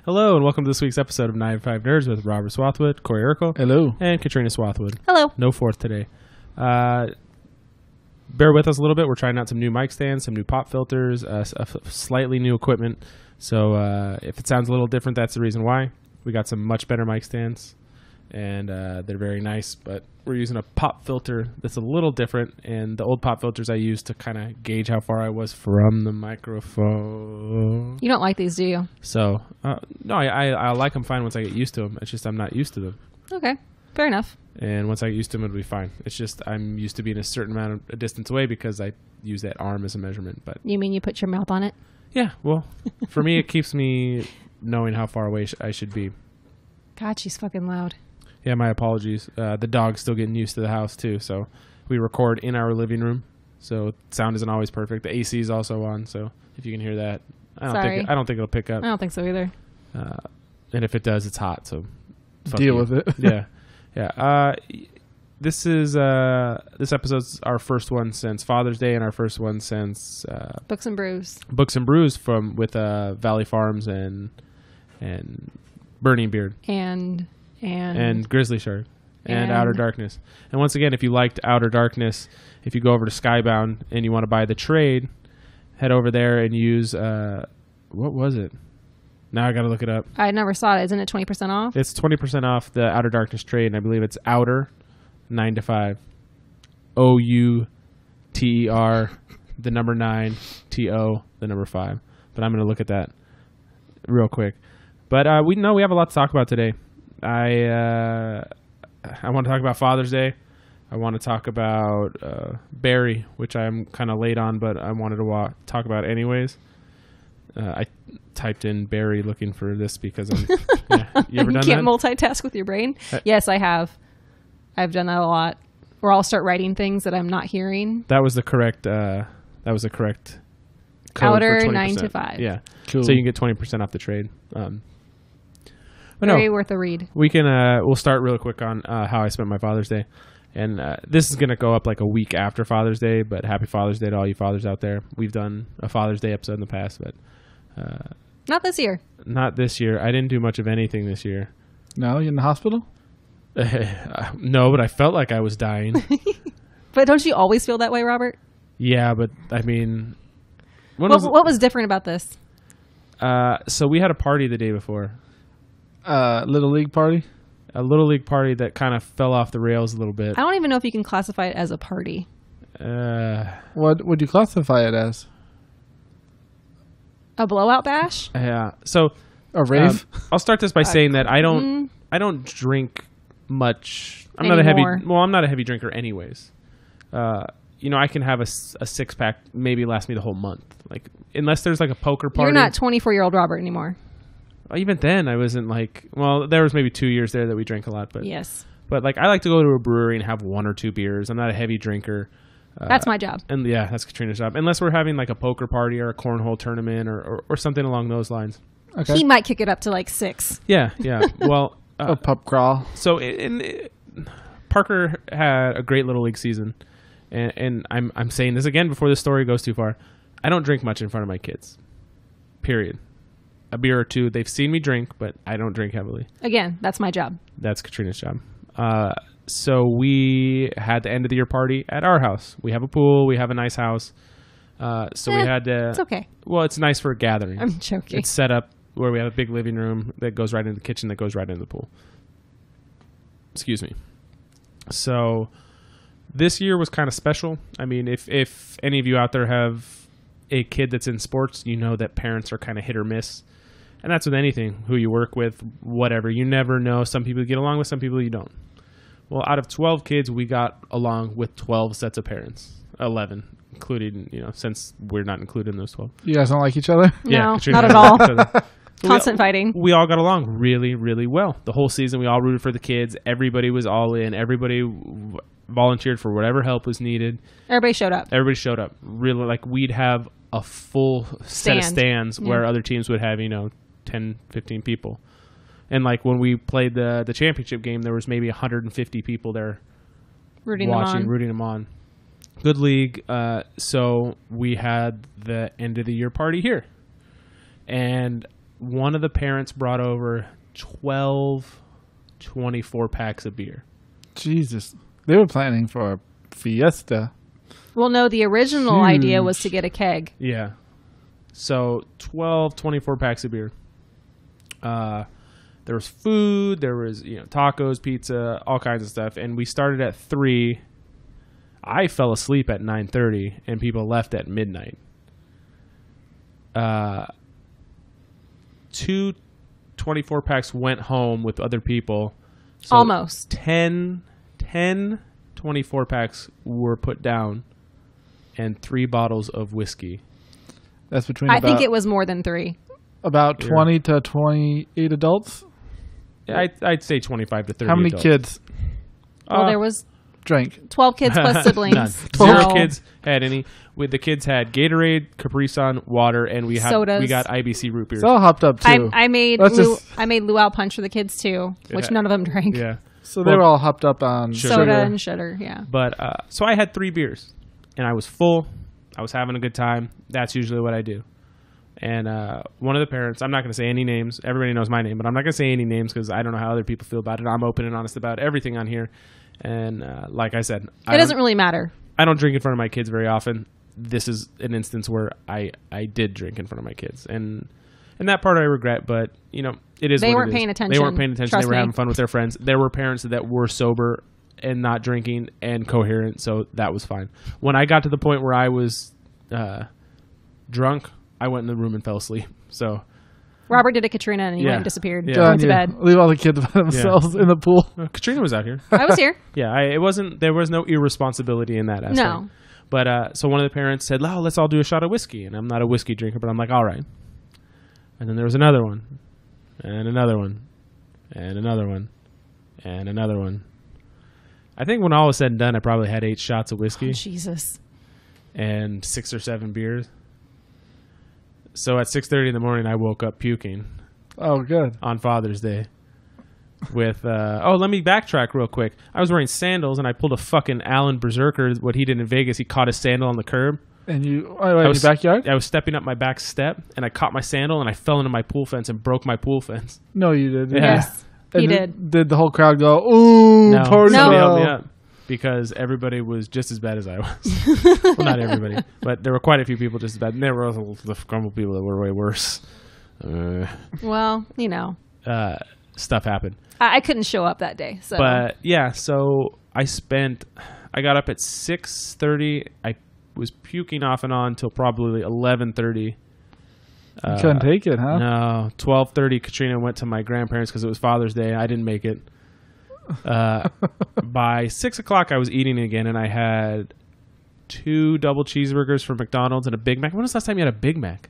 Hello, and welcome to this week's episode of 9 to 5 Nerds with Robert Swathwood, Corey Urkel, hello, and Katrina Swathwood. Hello. No fourth today. Bear with us a little bit. We're trying out some new mic stands, some new pop filters, slightly new equipment. So if it sounds a little different, that's the reason why. We got some much better mic stands, and they're very nice, but we're using a pop filter that's a little different, and the old pop filters I used to kind of gauge how far I was from the microphone. You don't like these, do you? So, no, I like them fine once I get used to them. It's just I'm not used to them. Okay, fair enough. And once I get used to them, it'll be fine. It's just I'm used to being a certain amount of a distance away because I use that arm as a measurement. But You mean you put your mouth on it? yeah, well, for me, it keeps me knowing how far away I should be. God, she's fucking loud. Yeah, my apologies. The dog's still getting used to the house, too. So we record in our living room. So sound isn't always perfect. The AC is also on. So if you can hear that, I don't think it'll pick up. I don't think so either. And if it does, it's hot. So deal with it. Yeah. Yeah. This episode's our first one since Father's Day and our first one since Books and Brews. Books and Brews with Valley Farms and Burning Beard and Grizzly Shark and Outer Darkness. And once again, if you liked Outer Darkness, if you go over to Skybound and you want to buy the trade, head over there and use what was it? Now I got to look it up. I never saw it. Isn't it 20% off? It's 20% off the Outer Darkness trade, and I believe it's Outer 9 to 5. OUTER the number 9 TO the number 5. But I'm going to look at that real quick. But we have a lot to talk about today. I want to talk about Father's Day. I want to talk about Barry, which I'm kind of late on, but I wanted to talk about anyways. I typed in Barry looking for this because I'm. Yeah, you ever done that? You can't multitask with your brain? Yes, I have. I've done that a lot. Or I'll start writing things that I'm not hearing. That was the correct. Code Outer for 20%. 9 to 5. Yeah, Cool. So you can get 20% off the trade. But Very no, worth a read. we can. We'll start real quick on how I spent my Father's Day, and this is gonna go up like a week after Father's Day. But happy Father's Day to all you fathers out there. We've done a Father's Day episode in the past, but Not this year. not this year. I didn't do much of anything this year. No, you're in the hospital? No, but I felt like I was dying. But don't you always feel that way, Robert? Yeah, but I mean, What was different about this? so we had a party the day before. Little league party? A little league party that kind of fell off the rails a little bit. I don't even know if you can classify it as a party. What would you classify it as? A blowout bash? Yeah. So A rave? I'll start this by saying that I don't drink much. I'm not a heavy drinker anyways. I can have a 6-pack maybe last me the whole month. Like unless there's like a poker party. You're not 24-year-old Robert anymore. Even then I wasn't like, well, there was maybe 2 years there that we drank a lot, but Yes. But like I like to go to a brewery and have 1 or 2 beers. I'm not a heavy drinker. That's my job. And yeah, that's Katrina's job. Unless we're having like a poker party or a cornhole tournament or something along those lines. Okay. He might kick it up to like 6. Yeah. Well, A pub crawl. so Parker had a great little league season, and I'm saying this again before the story goes too far. I don't drink much in front of my kids. Period. A beer or two. They've seen me drink, but I don't drink heavily. Again, that's my job. That's Katrina's job. So we had the end of the year party at our house. We have a pool. We have a nice house. So we had to. It's okay. Well, it's nice for a gathering. I'm joking. It's set up where we have a big living room that goes right into the kitchen that goes right into the pool. Excuse me. So this year was kind of special. I mean, if any of you out there have a kid that's in sports, you know that parents are kind of hit or miss. And that's with anything, who you work with, whatever. You never know. Some people you get along with, some people you don't. Well, out of 12 kids, we got along with 12 sets of parents. 11, including, since we're not included in those 12. You guys don't like each other? No, Katrina not and at I all. like each other. Constant fighting. We all got along really, really well. The whole season, we all rooted for the kids. Everybody was all in. Everybody volunteered for whatever help was needed. Everybody showed up. Really, like we'd have a full set of stands where other teams would have, 10, 15 people. And like when we played the championship game, there was maybe 150 people there rooting them on. Good league. So we had the end of the year party here. And one of the parents brought over 12 24-packs of beer. Jesus. They were planning for a fiesta. Well, no, the original Huge. idea was to get a keg. Yeah. So 12 24-packs of beer. There was food, there was tacos, pizza, all kinds of stuff, and we started at 3. I fell asleep at 9:30, and people left at midnight. 2 24-packs went home with other people. So Almost. 10 24-packs were put down, and 3 bottles of whiskey. That's between I think it was more than 3. about 20 to 28 adults. I'd say 25 to 30. How many adults. kids Well, there was drank? 12 kids plus siblings. None. So- 0 kids had any. The kids had Gatorade, Capri Sun, water, and we Sodas. got IBC root beer. It's all hopped up too. I made Let's I made luau punch for the kids too, which Yeah. none of them drank. Yeah. so they were all hopped up on Soda and sugar, yeah. But so I had 3 beers, and I was full. I was having a good time. That's usually what I do. And one of the parents, I'm not going to say any names. Everybody knows my name, but I'm not going to say any names because I don't know how other people feel about it. I'm open and honest about everything on here. And like I said, It doesn't really matter. I don't drink in front of my kids very often. This is an instance where I did drink in front of my kids. And that part I regret, but, it is They what weren't it is. paying attention. They weren't paying attention. Trust They were me. having fun with their friends. There were parents that were sober and not drinking and coherent, so that was fine. When I got to the point where I was drunk, I went in the room and fell asleep. So Robert did a Katrina and he Yeah. went and disappeared. Yeah. Went to bed. Leave all the kids by themselves in the pool. Katrina was out here. I was here. Yeah, there was no irresponsibility in that aspect. No. But so one of the parents said, "Oh, let's all do a shot of whiskey." And I'm not a whiskey drinker, but I'm like, "All right." And then there was another one, and another one, and another one, and another one. I think when all was said and done, I probably had 8 shots of whiskey Oh, Jesus. and 6 or 7 beers. So at 6:30 in the morning, I woke up puking Oh, good. on Father's Day. With let me backtrack real quick. I was wearing sandals and I pulled a fucking Allen Berserker. What he did in Vegas, he caught his sandal on the curb. And you, in your backyard? I was stepping up my back step and I caught my sandal and I fell into my pool fence and broke my pool fence. No, you did. Yeah. Yes, he And did. Did the whole crowd go, ooh, No, party somebody foul. helped me up because everybody was just as bad as I was. Well, not everybody, but there were quite a few people just as bad. And there were also the grumble people that were way worse. Well, Stuff happened. I couldn't show up that day. So But yeah, so I got up at 6:30. I was puking off and on till probably 11:30. You couldn't take it, huh? No, 12:30. Katrina went to my grandparents because it was Father's Day. I didn't make it. By 6 o'clock, I was eating again, and I had 2 double cheeseburgers from McDonald's and a Big Mac. When was the last time you had a Big Mac?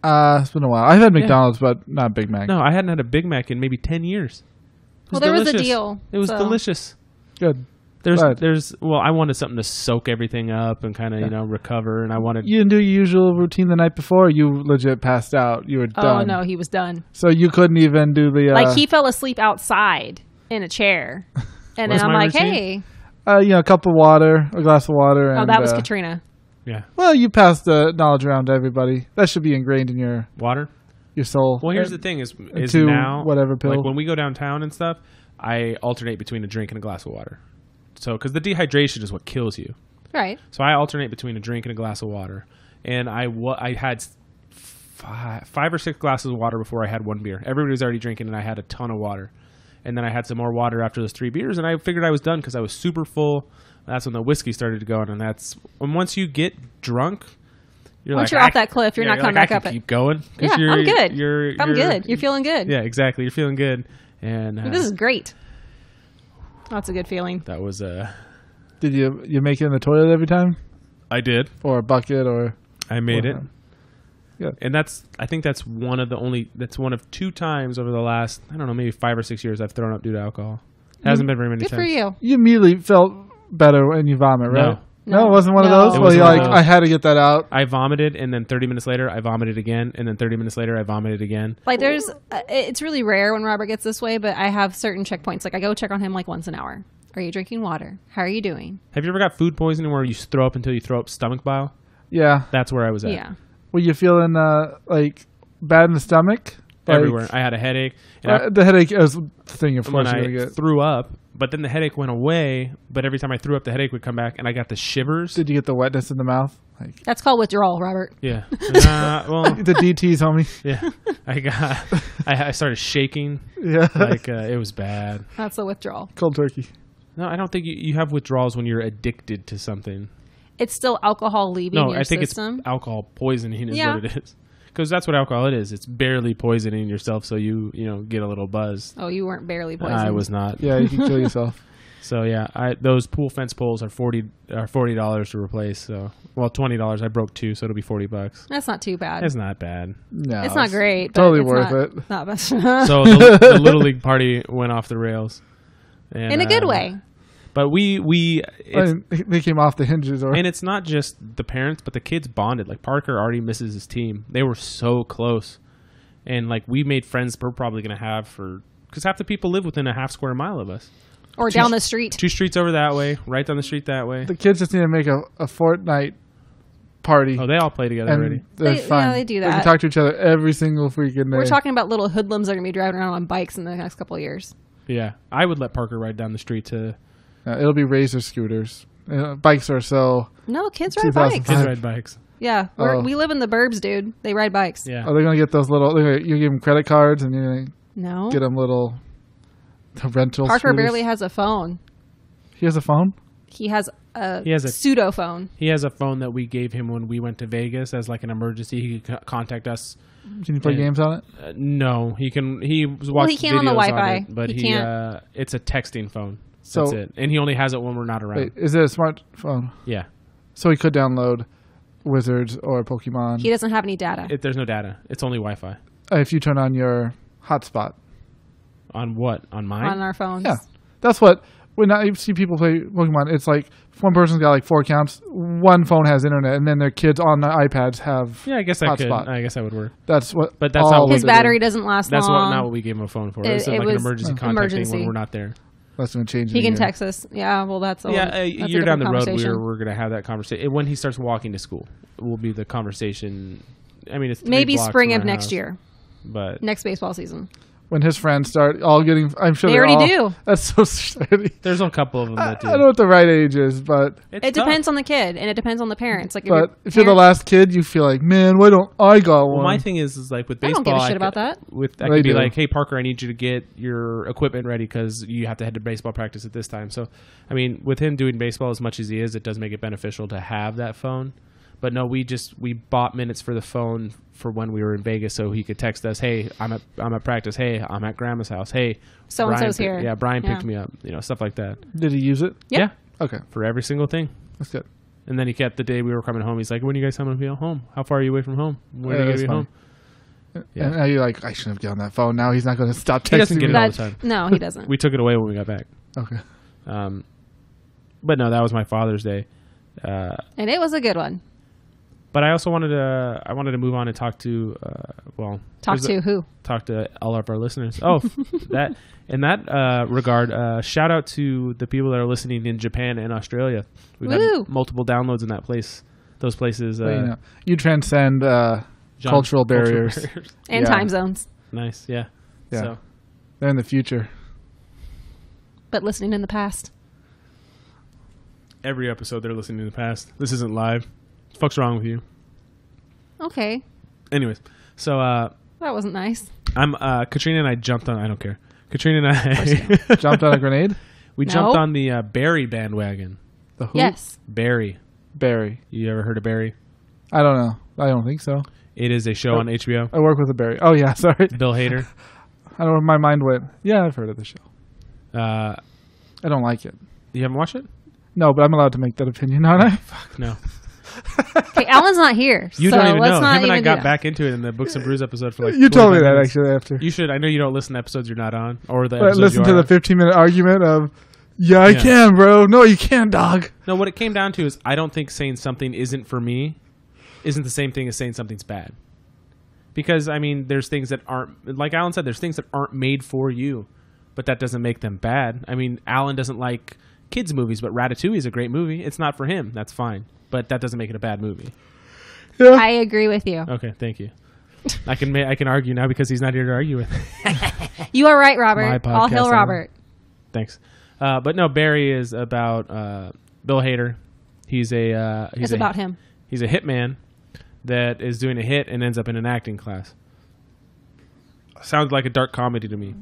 It's been a while. I've had McDonald's, but not Big Mac. No, I hadn't had a Big Mac in maybe 10 years. It Well, there was a delicious. deal, It was so- delicious. Good. I Glad. wanted something to soak everything up and kind of, recover. And I wanted, You didn't do your usual routine the night before. You legit passed out. You were Oh done. no, he was done. So you couldn't even do the Like he fell asleep outside in a chair, and What's then I'm my like, routine? "Hey, a cup of water, a glass of water. And, oh, that was Katrina." yeah, Well, you passed the knowledge around to everybody. That should be ingrained in your water. soul. Well, here's the thing is to now, whatever pill. like when we go downtown and stuff, I alternate between a drink and a glass of water. So, because the dehydration is what kills you. Right. So I alternate between a drink and a glass of water. And I had 5 or 6 glasses of water before I had 1 beer. Everybody was already drinking, and I had a ton of water. And then I had some more water after those 3 beers, and I figured I was done because I was super full. That's when the whiskey started to go on, and once you get drunk, Once you're off that cliff, you're not coming back up it. Keep going. 'Cause Yeah, I'm good. I'm you're- good. You're feeling good. Yeah, exactly. You're feeling good, and This is great. That's a good feeling. that was Did you make it in the toilet every time, I did. or a bucket, or I made it. Yeah. And that's one of 2 times over the last, I don't know, maybe 5 or 6 years I've thrown up due to alcohol. Hasn't been very many Good times. for you. you immediately felt better when you vomit, right? No. It wasn't one No. of those. It Well, wasn't you're one like, of those. I had to get that out. I vomited, and then 30 minutes later, I vomited again, and then 30 minutes later, I vomited again. Like it's really rare when Robert gets this way, but I have certain checkpoints. Like I go check on him like once an hour. Are you drinking water? How are you doing? Have you ever got food poisoning where you throw up until you throw up stomach bile? Yeah. That's where I was at. Yeah. Were you feeling like bad in the stomach? Like, everywhere. I had a headache. And the headache is the thing of course when you're I going to get. threw up, but then the headache went away. But every time I threw up, the headache would come back, and I got the shivers. Did you get the wetness in the mouth? Like, That's called withdrawal, Robert. Yeah. Well, the DTs, homie. yeah. I started shaking. Yeah. Like it was bad. That's a withdrawal. Cold turkey. No, I don't think you have withdrawals when you're addicted to something. It's still alcohol leaving No, your I think system. it's alcohol poisoning is Yeah. what it is. Because that's what alcohol it is. It's barely poisoning yourself, so you get a little buzz. Oh, you weren't barely poisoned. I was not. Yeah, you can kill yourself. So yeah, those pool fence poles are $40 to replace. So $20. I broke 2, so it'll be $40. That's not too bad. It's not bad. No, It's not great. But Totally it's worth not, it. Not best. So the Little League party went off the rails. And, In a good way. But they came off the hinges, or and it's not just the parents, but the kids bonded. Like Parker already misses his team. They were so close, and like we made friends. We're probably gonna have because half the people live within a half square mile of us, Or down the street. 2 streets over that way, right down the street that way. the kids just need to make a Fortnite party. Oh, they all play together already. They're They- fine. yeah, they do They can that. talk to each other every single freaking day. We're talking about little hoodlums that are going to be driving around on bikes in the next couple of years. Yeah, I would let Parker ride down the street to It'll be razor scooters. Bikes are so. No, kids ride 2005. bikes. kids ride bikes. Yeah, we live in the burbs, dude. They ride bikes. Yeah, Are they gonna get those little? You give them credit cards and you No. get them little rental. Parker scooters. barely has a phone. He has a phone. He has a has a- pseudo phone. he has a phone that we gave him when we went to Vegas as like an emergency. He could contact us. Can you play Yeah. games on it? No, he can. He was Well, watching he can't on the videos Wi-Fi. it, but He he can't. it's a texting phone. So- That's it, and he only has it when we're not around. Wait, is it a smartphone? Yeah, So he could download Wizards or Pokemon He doesn't have any data. there's no data. It's only Wi-Fi. if you turn on your hotspot. On what? On mine? on our phones. Yeah, that's what. When I see people play Pokemon, it's like if one person's got like 4 accounts, one phone has internet, and then their kids on the iPads have. Yeah, I guess that could. hotspot. I guess that would work. That's what. But that's all not of what His they do. battery doesn't last That's long. not what we gave him a phone for. It- It's like it an was emergency contact thing emergency. when we're not there. That's going to change. in He a can year. text us. Yeah, well, that's a You're down the road. conversation. We're gonna have that conversation when he starts walking to school. Will be the conversation. I mean, it's 3 Maybe blocks spring from of our next house, year, But next baseball season. When his friends start all getting, I'm sure They they're already all- do. That's so shitty. there's a couple of them I that do. don't know what the right age is, but It's It tough. depends on the kid, and it depends on the parents. Like, if you're the last kid, you feel like, man, why don't I got one? Well, my thing is like with I baseball, don't give a shit about that. I They could be do. like, hey Parker, I need you to get your equipment ready because you have to head to baseball practice at this time. So, I mean, with him doing baseball as much as he is, it does make it beneficial to have that phone. But no, we bought minutes for the phone for when we were in Vegas, so he could text us, hey, I'm at practice. Hey, I'm at Grandma's house. Hey, So and so's Brian here. Yeah, Brian picked Yeah. me up. Stuff like that. Did he use it? Yep. Yeah, Okay, for every single thing. that's good. And then he kept the day we were coming home. He's like, when are you guys coming to be home? How far are you away from home? When are you that's going to be fine. home? Yeah. And now you're like, I shouldn't have gotten that phone. Now he's not going to stop texting He doesn't get me. it all the time. No, he doesn't. We took it away when we got back. Okay. But no, that was my Father's Day. And it was a good one. But I also wanted to move on and talk to Talk to who? talk to all of our listeners. Oh, that in that regard, shout out to the people that are listening in Japan and Australia. We've Woo! had multiple downloads in those places. But, you transcend cultural barriers. And Yeah. time zones. Nice, yeah. Yeah. So, They're in the future. But listening in the past. every episode they're listening in the past. This isn't live. What the fuck's wrong with you? Okay. Anyways, so That wasn't nice. I'm Katrina and I jumped on. I don't care. Katrina and I Jumped on a grenade? we No. jumped on the Barry bandwagon. The who? Yes. Barry. Barry. You ever heard of Barry? I don't know. I don't think so. It is a show on HBO. I work with a Barry. Oh, yeah, sorry. Bill Hader. I don't know where my mind went. Yeah, I've heard of the show. Uh, I don't like it. you haven't watched it? No, but I'm allowed to make that opinion, aren't I? Fuck no. Okay, Alan's not here. You so don't even let's know. Not Him and I even got do that. back into it in the Books and Brews episode for like. You told me 45 that, minutes. actually, after. You should. I know you don't listen to episodes you're not on, or the But episodes listen you to are the on. 15-minute argument of, yeah, I Yeah. can, bro. No, you can't, dog. No, what it came down to is I don't think saying something isn't for me isn't the same thing as saying something's bad. Because, I mean, there's things that aren't, like Alan said, there's things that aren't made for you, but that doesn't make them bad. I mean, Alan doesn't like kids' movies, but Ratatouille is a great movie. It's not for him. That's fine. But that doesn't make it a bad movie. Yeah. I agree with you. Okay, thank you. I can argue now because he's not here to argue with. You are right, Robert. My podcast, All hail Robert. Thanks. But no, Barry is about Bill Hader. It's about him. He's a hitman that is doing a hit and ends up in an acting class. Sounds like a dark comedy to me.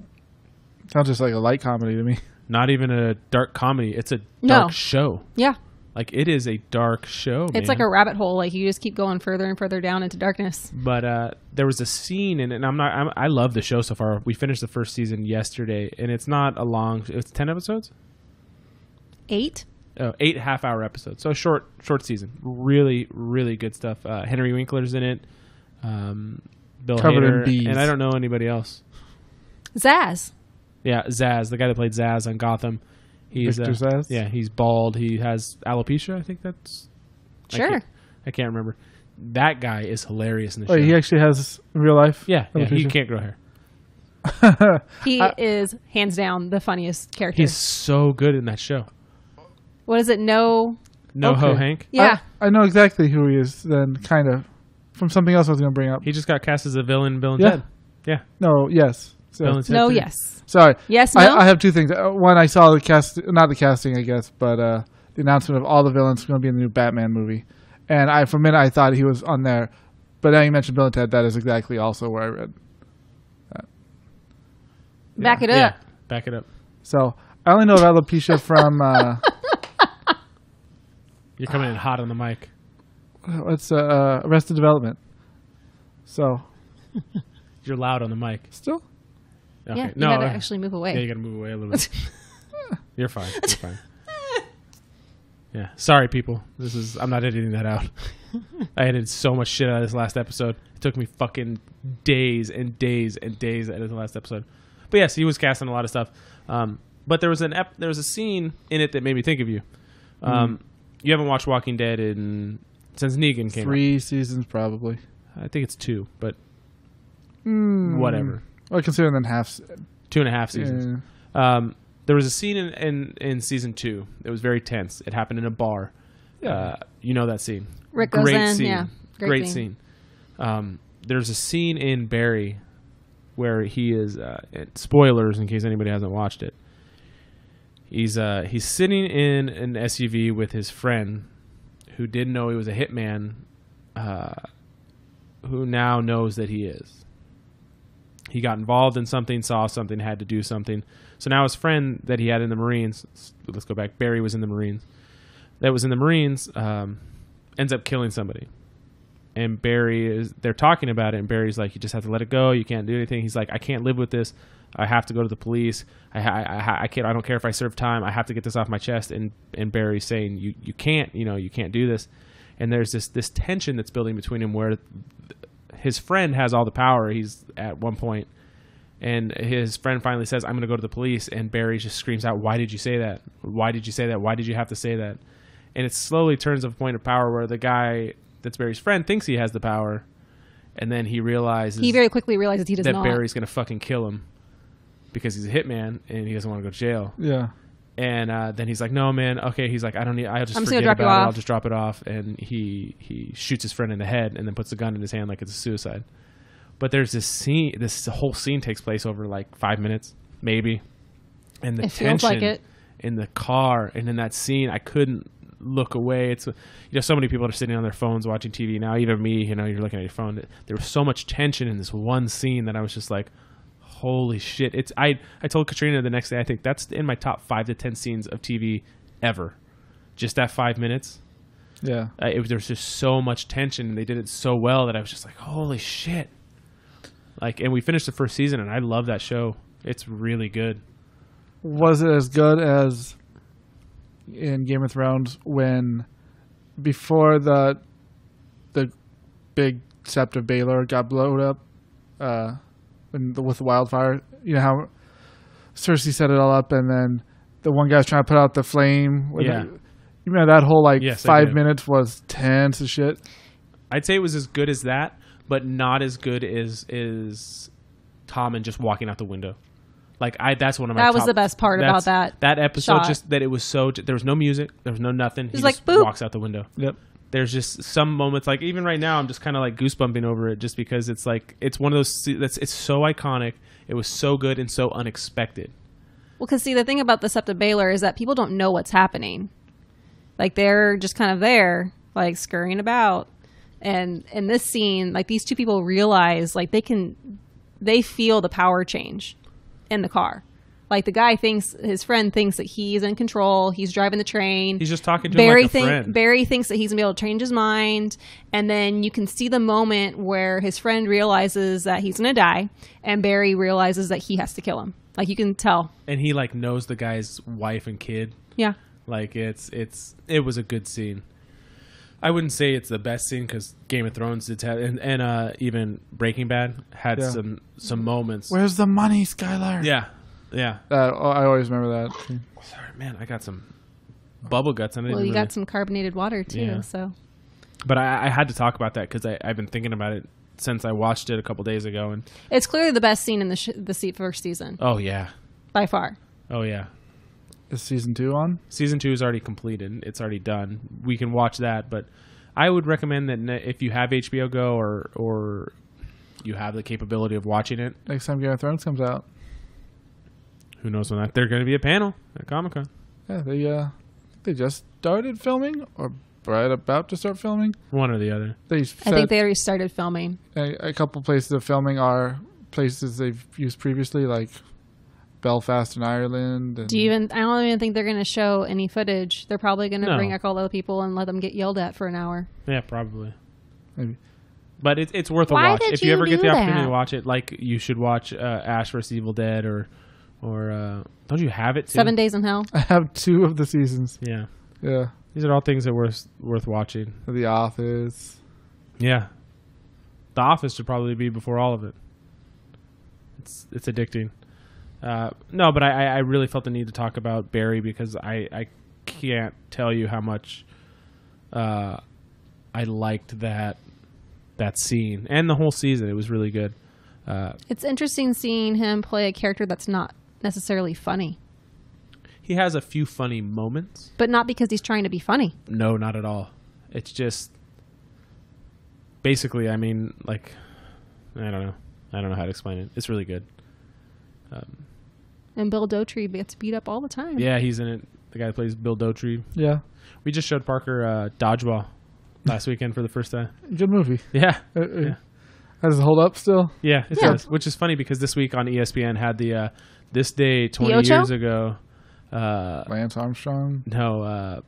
Sounds just like a light comedy to me. Not even a dark comedy. It's a dark show. Yeah. Like, it is a dark show, It's like a rabbit hole. Like, you just keep going further and further down into darkness. But there was a scene, and I love the show so far. We finished the first season yesterday, and it's not a long... It's 10 episodes? 8? Oh, 8 half-hour episodes. So short season. Really, really good stuff. Henry Winkler's in it. Bill Covered Hader. in bees. And I don't know anybody else. Zaz. Yeah, Zaz, the guy that played Zaz on Gotham. He's Victor Zaz? Yeah, he's bald. He has alopecia, I think that's... Sure. I can't remember. That guy is hilarious in the show. He actually has in real life? Yeah, he alopecia? can't grow hair. He is, hands down, the funniest character. He's so good in that show. What is it? No Ho Hank. Yeah. I know exactly who he is then, kind of. From something else I was going to bring up. He just got cast as a villain in Bill and Yeah. Ted. Yeah. No, yes. So, Bill and Ted No, 3. yes. sorry. Yes, no? I have two things. One, I saw not the casting, I guess, but the announcement of all the villains going to be in the new Batman movie. And for a minute, I thought he was on there. But now you mentioned Bill and Ted. That is exactly also where I read that. Back it Yeah, up. back it up. So I only know of alopecia from You're coming in hot on the mic. what's Arrested Development. So You're loud on the mic. still, Okay. Yeah, you no, gotta actually move away. Yeah, you gotta move away a little bit. You're fine. You're fine. Yeah. Sorry, people. I'm not editing that out. I edited so much shit out of this last episode. It took me fucking days and days and days to edit the last episode. But yes, he was casting a lot of stuff. But there was a scene in it that made me think of you. You haven't watched Walking Dead since Negan came 3 seasons probably. out. I think it's 2, but whatever. Well, considering then half. 2.5 seasons. Yeah. There was a scene in season 2 that was very tense. It happened in a bar. Yeah. You know that scene. Rick goes Great in. scene. Yeah. Great scene. There's a scene in Barry where he is spoilers in case anybody hasn't watched it. He's sitting in an SUV with his friend who didn't know he was a hitman, who now knows that he is. He got involved in something, saw something, had to do something. So now his friend that he had in the Marines, let's go back, Barry was in the Marines, ends up killing somebody. And they're talking about it, and Barry's like, you just have to let it go. You can't do anything. He's like, I can't live with this. I have to go to the police. I can't. I don't care if I serve time. I have to get this off my chest. And Barry's saying, you can't. You can't do this. And there's this tension that's building between him where his friend has all the power. He's at one point, and his friend finally says, I'm going to go to the police. And Barry just screams out, why did you say that? Why did you say that? Why did you have to say that? And it slowly turns to a point of power where the guy that's Barry's friend thinks he has the power, and then he very quickly realizes he does that not. Barry's going to fucking kill him because he's a hitman and he doesn't want to go to jail. Yeah. And then he's like, no, man. Okay. He's like, I'll just I'm just forget gonna drop you about it. off. I'll just drop it off. And he shoots his friend in the head and then puts the gun in his hand like it's a suicide. But there's this scene, this whole scene takes place over like 5 minutes, maybe. And the It feels tension like it. in the car and in that scene, I couldn't look away. It's, so many people are sitting on their phones watching TV now, even me, you're looking at your phone. There was so much tension in this one scene that I was just like, holy shit. I told Katrina the next day, I think that's in my top 5 to 10 scenes of TV ever. Just that 5 minutes. Yeah. There was just so much tension, and they did it so well that I was just like, holy shit. And we finished the first season, and I love that show. It's really good. Was it as good as in Game of Thrones when before the big sept of Baelor got blown up with the wildfire? You know how Cersei set it all up, and then the one guy's trying to put out the flame. Yeah. You remember that whole Yes, I 5 do. minutes was tense as shit. I'd say it was as good as that, but not as good as Tommen just walking out the window. That's one of my. That was the best part about that episode. shot. Just that it was so. There was no music. There was no nothing. He was like, just boop. walks out the window. Yep. there's just some moments, like even right now, I'm just kind of like goosebumping over it, just because it's like it's one of those it's so iconic. It was so good and so unexpected. Well, because see, the thing about the Sept of Baelor is that people don't know what's happening. Like they're just kind of there, like scurrying about. And in this scene, like these two people realize, like they feel the power change in the car. Like the guy his friend thinks that he's in control. He's driving the train. He's just talking to him like a friend. Barry thinks that he's going to be able to change his mind. And then you can see the moment where his friend realizes that he's going to die. And Barry realizes that he has to kill him. Like you can tell. And he like knows the guy's wife and kid. Yeah. Like it was a good scene. I wouldn't say it's the best scene because Game of Thrones did have, and even Breaking Bad had some moments. Where's the money, Skylar? Yeah. Yeah. I always remember that. Sorry, man. I got some bubble guts. Well, you got some carbonated water too. Yeah. So. But I had to talk about that because I've been thinking about it since I watched it a couple days ago, and it's clearly the best scene in the first season. Oh yeah. By far. Oh yeah. Is season 2 on? Season 2 is already completed. It's already done. We can watch that, but I would recommend that if you have HBO Go or you have the capability of watching it. Next time Game of Thrones comes out. Who knows when they're going to be a panel at Comic-Con. Yeah, they just started filming or right about to start filming. One or the other. I think they already started filming. A couple places of filming are places they've used previously, like Belfast in Ireland. And I don't even think they're going to show any footage. They're probably going to bring a couple of people and let them get yelled at for an hour. Yeah, probably. Maybe. But it's worth a Why watch. did If you ever you get the do opportunity that? to watch it, like you should watch Ash vs. Evil Dead or don't you have it too? 7 Days in Hell. I have 2 of the seasons. Yeah. Yeah. These are all things that are worth watching. The Office. Yeah. The Office should probably be before all of it. It's addicting. No, but I really felt the need to talk about Barry because I can't tell you how much I liked that scene and the whole season. It was really good. It's interesting seeing him play a character that's not necessarily funny. He has a few funny moments. But not because he's trying to be funny. No, not at all. It's just basically, I mean, like, I don't know. I don't know how to explain it. It's really good. And Bill Dauterive gets beat up all the time. Yeah, he's in it. The guy that plays Bill Dauterive. Yeah. We just showed Parker Dodgeball last weekend for the first time. Good movie. Yeah. Yeah. Does it hold up still? Yeah, it does. Which is funny because this week on ESPN had the this day 20 Ocho? years ago. Lance Armstrong? No,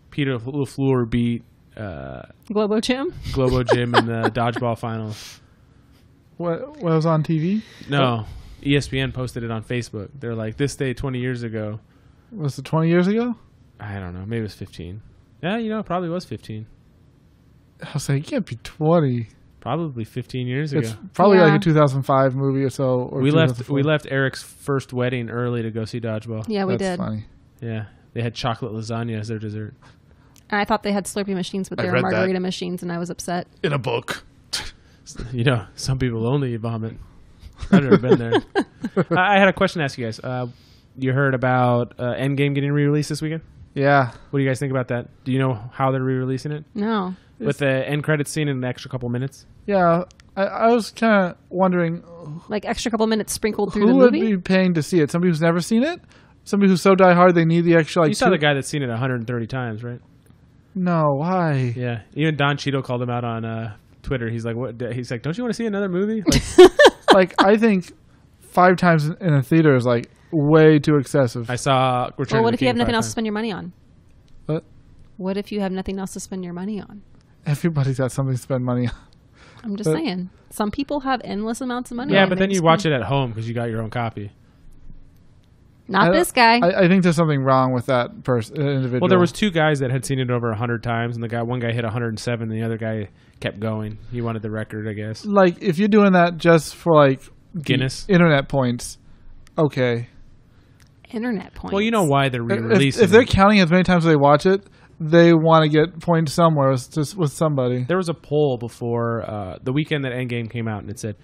Peter LaFleur beat Globo Jim? Globo Jim in the dodgeball finals. What was on TV? No, ESPN posted it on Facebook. They're like, this day 20 years ago. Was it 20 years ago? I don't know. Maybe it was 15. Yeah, it probably was 15. I was like, it can't be 20. Probably 15 years ago. It's probably like a 2005 movie or so. Or we left Eric's first wedding early to go see dodgeball. Yeah, we That's did. Funny. Yeah, they had chocolate lasagna as their dessert. And I thought they had Slurpee machines, but they were margarita machines, and I was upset. In a book. Some people only eat vomit. I've never been there. I had a question to ask you guys. You heard about Endgame getting re-released this weekend? Yeah. What do you guys think about that? Do you know how they're re-releasing it? No. With the end credits scene in an extra couple minutes? Yeah. I was kind of wondering. Like extra couple minutes sprinkled through the Who would movie? be paying to see it? Somebody who's never seen it? Somebody who's so diehard they need the extra, like, you saw the guy that's seen it 130 times, right? No, why? Yeah. Even Don Cheadle called him out on Twitter. He's like, "What?" He's like, "Don't you want to see another movie?" Like, I think 5 times in a theater is, like, way too excessive. I saw Return Well, what of if the you King have nothing 5 else to times. spend your money on? What? What if you have nothing else to spend your money on? Everybody's got something to spend money on. I'm just saying. Some people have endless amounts of money. Yeah, on but they then you spend- watch it at home because you got your own copy. Not this guy. I think there's something wrong with that person, individual. Well, there was 2 guys that had seen it over 100 times, and one guy hit 107, and the other guy kept going. He wanted the record, I guess. Like, if you're doing that just for, like, Guinness? internet points, okay. Internet points. Well, you know why they're re-releasing If they're it. counting as many times as they watch it, they want to get points somewhere with somebody. There was a poll before the weekend that Endgame came out, and it said,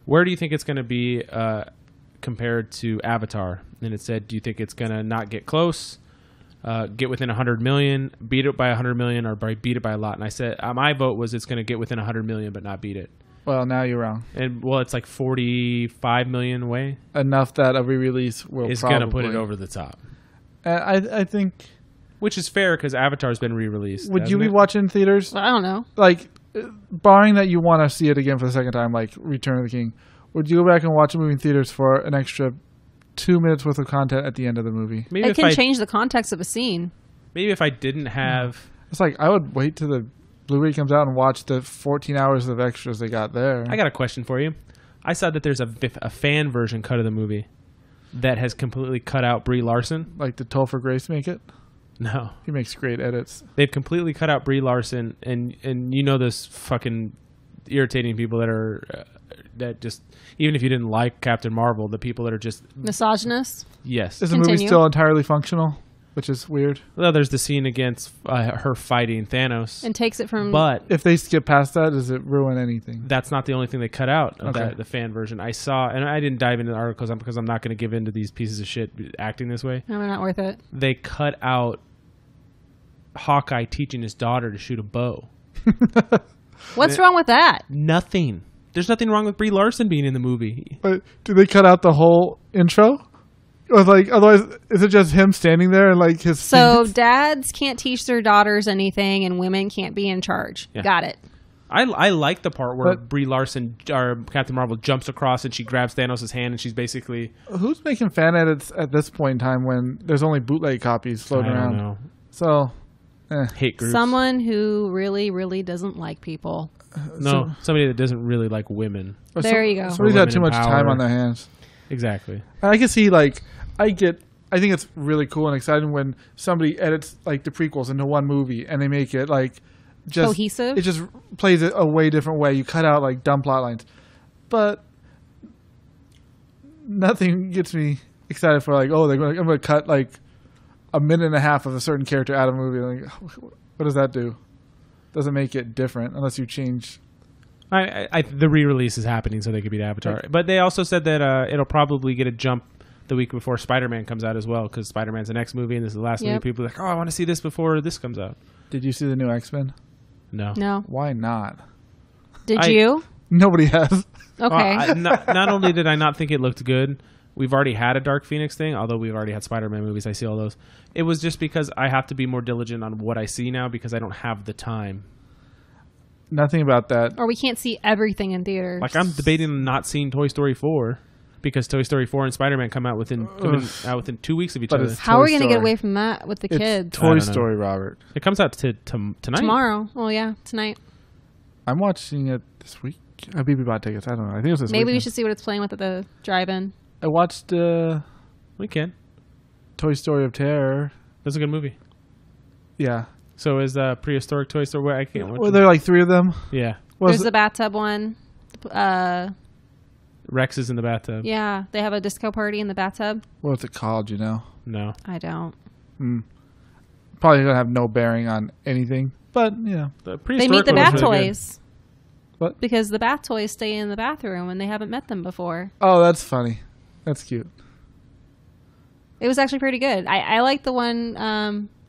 where do you think it's going to be compared to Avatar? And it said, do you think it's going to not get close? get within 100 million, beat it by 100 million, or beat it by a lot. And I said my vote was it's going to get within 100 million but not beat it. Well, now you're wrong. And it's like 45 million away. Enough that a re-release will Is probably going to put it over the top. I think. Which is fair because Avatar's been re-released. Would you be watching in theaters? I don't know. Like, barring that you want to see it again for the second time, like Return of the King, would you go back and watch a movie in theaters for an extra 2 minutes worth of content at the end of the movie? Maybe It can change the context of a scene. Maybe if I didn't have... It's like, I would wait till the Blu-ray comes out and watch the 14 hours of extras they got there. I got a question for you. I saw that there's a fan version cut of the movie that has completely cut out Brie Larson. Like, did Topher Grace make it? No. He makes great edits. They've completely cut out Brie Larson, and you know those fucking irritating people that are... that just... Even if you didn't like Captain Marvel, the people that are just... Misogynist? Yes. Is the movie still entirely functional? Which is weird. Well, there's the scene against her fighting Thanos. And takes it from... But... If they skip past that, does it ruin anything? That's not the only thing they cut out of the fan version. I saw... And I didn't dive into the articles because I'm not going to give in to these pieces of shit acting this way. No, they're not worth it. They cut out Hawkeye teaching his daughter to shoot a bow. What's wrong with that? Nothing. There's nothing wrong with Brie Larson being in the movie. But do they cut out the whole intro? Or like, otherwise, is it just him standing there and like his... So dads can't teach their daughters anything and women can't be in charge. Yeah. Got it. I like the part where Brie Larson or Captain Marvel jumps across and she grabs Thanos' hand and she's basically... Who's making fan edits at this point in time when there's only bootleg copies floating around? I don't know. So... Hate groups. Someone who really, really doesn't like people. No, somebody that doesn't really like women. There you go. Somebody's got too much time on their hands. Exactly. I can see, like, I think it's really cool and exciting when somebody edits, like, the prequels into one movie and they make it, like, just... cohesive? It just plays it a way different way. You cut out, like, dumb plot lines. But nothing gets me excited for, like, I'm going to cut, like, a minute and a half of a certain character out of a movie. Like, what does that do? Doesn't make it different unless you change... the re-release is happening so they could beat Avatar. But they also said that it'll probably get a jump the week before Spider-Man comes out as well, because Spider-Man's the next movie and this is the last movie. People are like, I want to see this before this comes out. Did you see the new X-Men? No. Why not? Did you? Nobody has. Okay. Not only did I not think it looked good, we've already had a Dark Phoenix thing, although we've already had Spider-Man movies. I see all those. It was just because I have to be more diligent on what I see now because I don't have the time. Nothing about that. Or we can't see everything in theaters. Like, I'm debating not seeing Toy Story 4 because Toy Story 4 and Spider-Man come out within 2 weeks of each other. How are we going to get away from that with the kids? Toy Story, Robert. It comes out tonight. Tomorrow. Well, yeah, tonight. I'm watching it this week. BB bought tickets. I don't know. I think it was this Maybe weekend. we should see what it's playing with at the drive-in. I watched We can. Toy Story of Terror. That's a good movie. Yeah. So is prehistoric Toy Story? I can't. Were there like three of them? Yeah. There's the bathtub one. Rex is in the bathtub. Yeah, they have a disco party in the bathtub. What's it called? You know? No. I don't. Probably gonna have no bearing on anything, but you know. They meet the bath toys. What? Because the bath toys stay in the bathroom and they haven't met them before. Oh, that's funny. That's cute. It was actually pretty good. I like the one,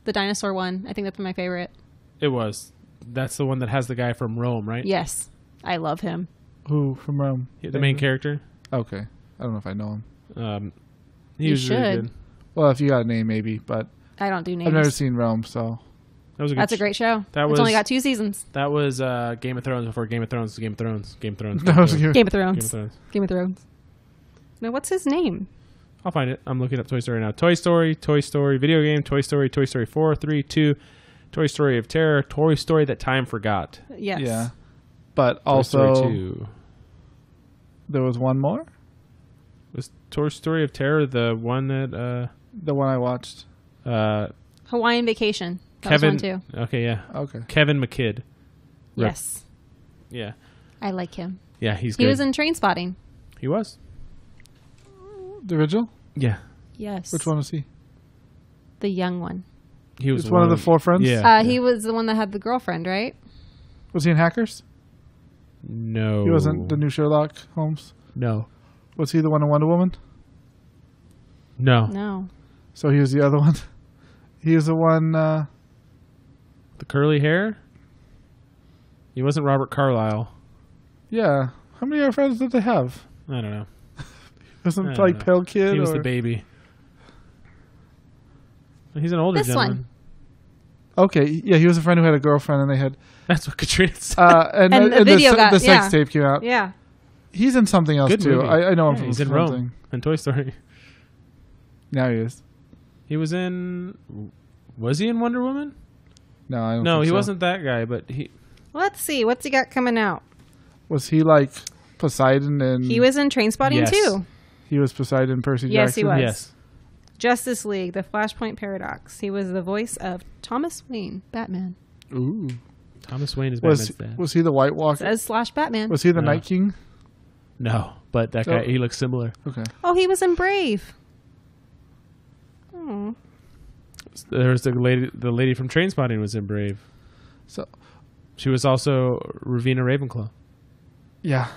the dinosaur one. I think that's my favorite. It was. That's the one that has the guy from Rome, right? Yes. I love him. Who from Rome? The main character. Okay. I don't know if I know him. He was really good. Well, if you got a name, maybe, but I don't do names. I've never seen Rome, so. That's a great show. It's only got 2 seasons. That was Game of Thrones before Game of Thrones was Game of Thrones. Game of Thrones. Game of Thrones. Game of Thrones. Now, what's his name? I'll find it. I'm looking up Toy Story now. Toy Story, video game, Toy Story 4, 3, 2, Toy Story of Terror, Toy Story That Time Forgot. Yes. Yeah. But Toy also, Story 2. There was one more? Was Toy Story of Terror the one that... the one I watched? Hawaiian Vacation. That Kevin, was one too. Okay, yeah. Okay. Kevin McKidd. Yes. Yeah. I like him. Yeah, he's good. He was in Trainspotting. He was. The original? Yeah. Yes. Which one was he? The young one. He was one of the 4 friends? Yeah. He was the one that had the girlfriend, right? Was he in Hackers? No. He wasn't the new Sherlock Holmes? No. Was he the one in Wonder Woman? No. No. So he was the other one? He was the one. The curly hair. He wasn't Robert Carlyle. Yeah. How many other friends did they have? I don't know. Wasn't I it don't like know. Pale Kid? He was or... the baby. He's an older This gentleman. one. Okay, yeah, he was a friend who had a girlfriend, and they had. That's what Katrina said. And the video got- the sex yeah. tape came out. Yeah. He's in something else Good too. movie. I know him Yeah, from he's in something. Rome and Toy Story. Now he is. He was in. Was he in Wonder Woman? No, I don't. No, think he so. wasn't that guy. But he. Let's see. What's he got coming out? Was he like Poseidon and He was in Trainspotting Yes. too. He was Poseidon, Percy Yes, Jackson. he was. Yes. Justice League, The Flashpoint Paradox. He was the voice of Thomas Wayne, Batman. Ooh. Thomas Wayne is Was Batman's dad. was he the White Walker? Says / Batman. Was he the No. Night King? No, but that So- guy. He looks similar. Okay. Oh, he was in Brave. Oh. There's the lady. The lady from Trainspotting was in Brave. So She was also Rowena Ravenclaw. yeah.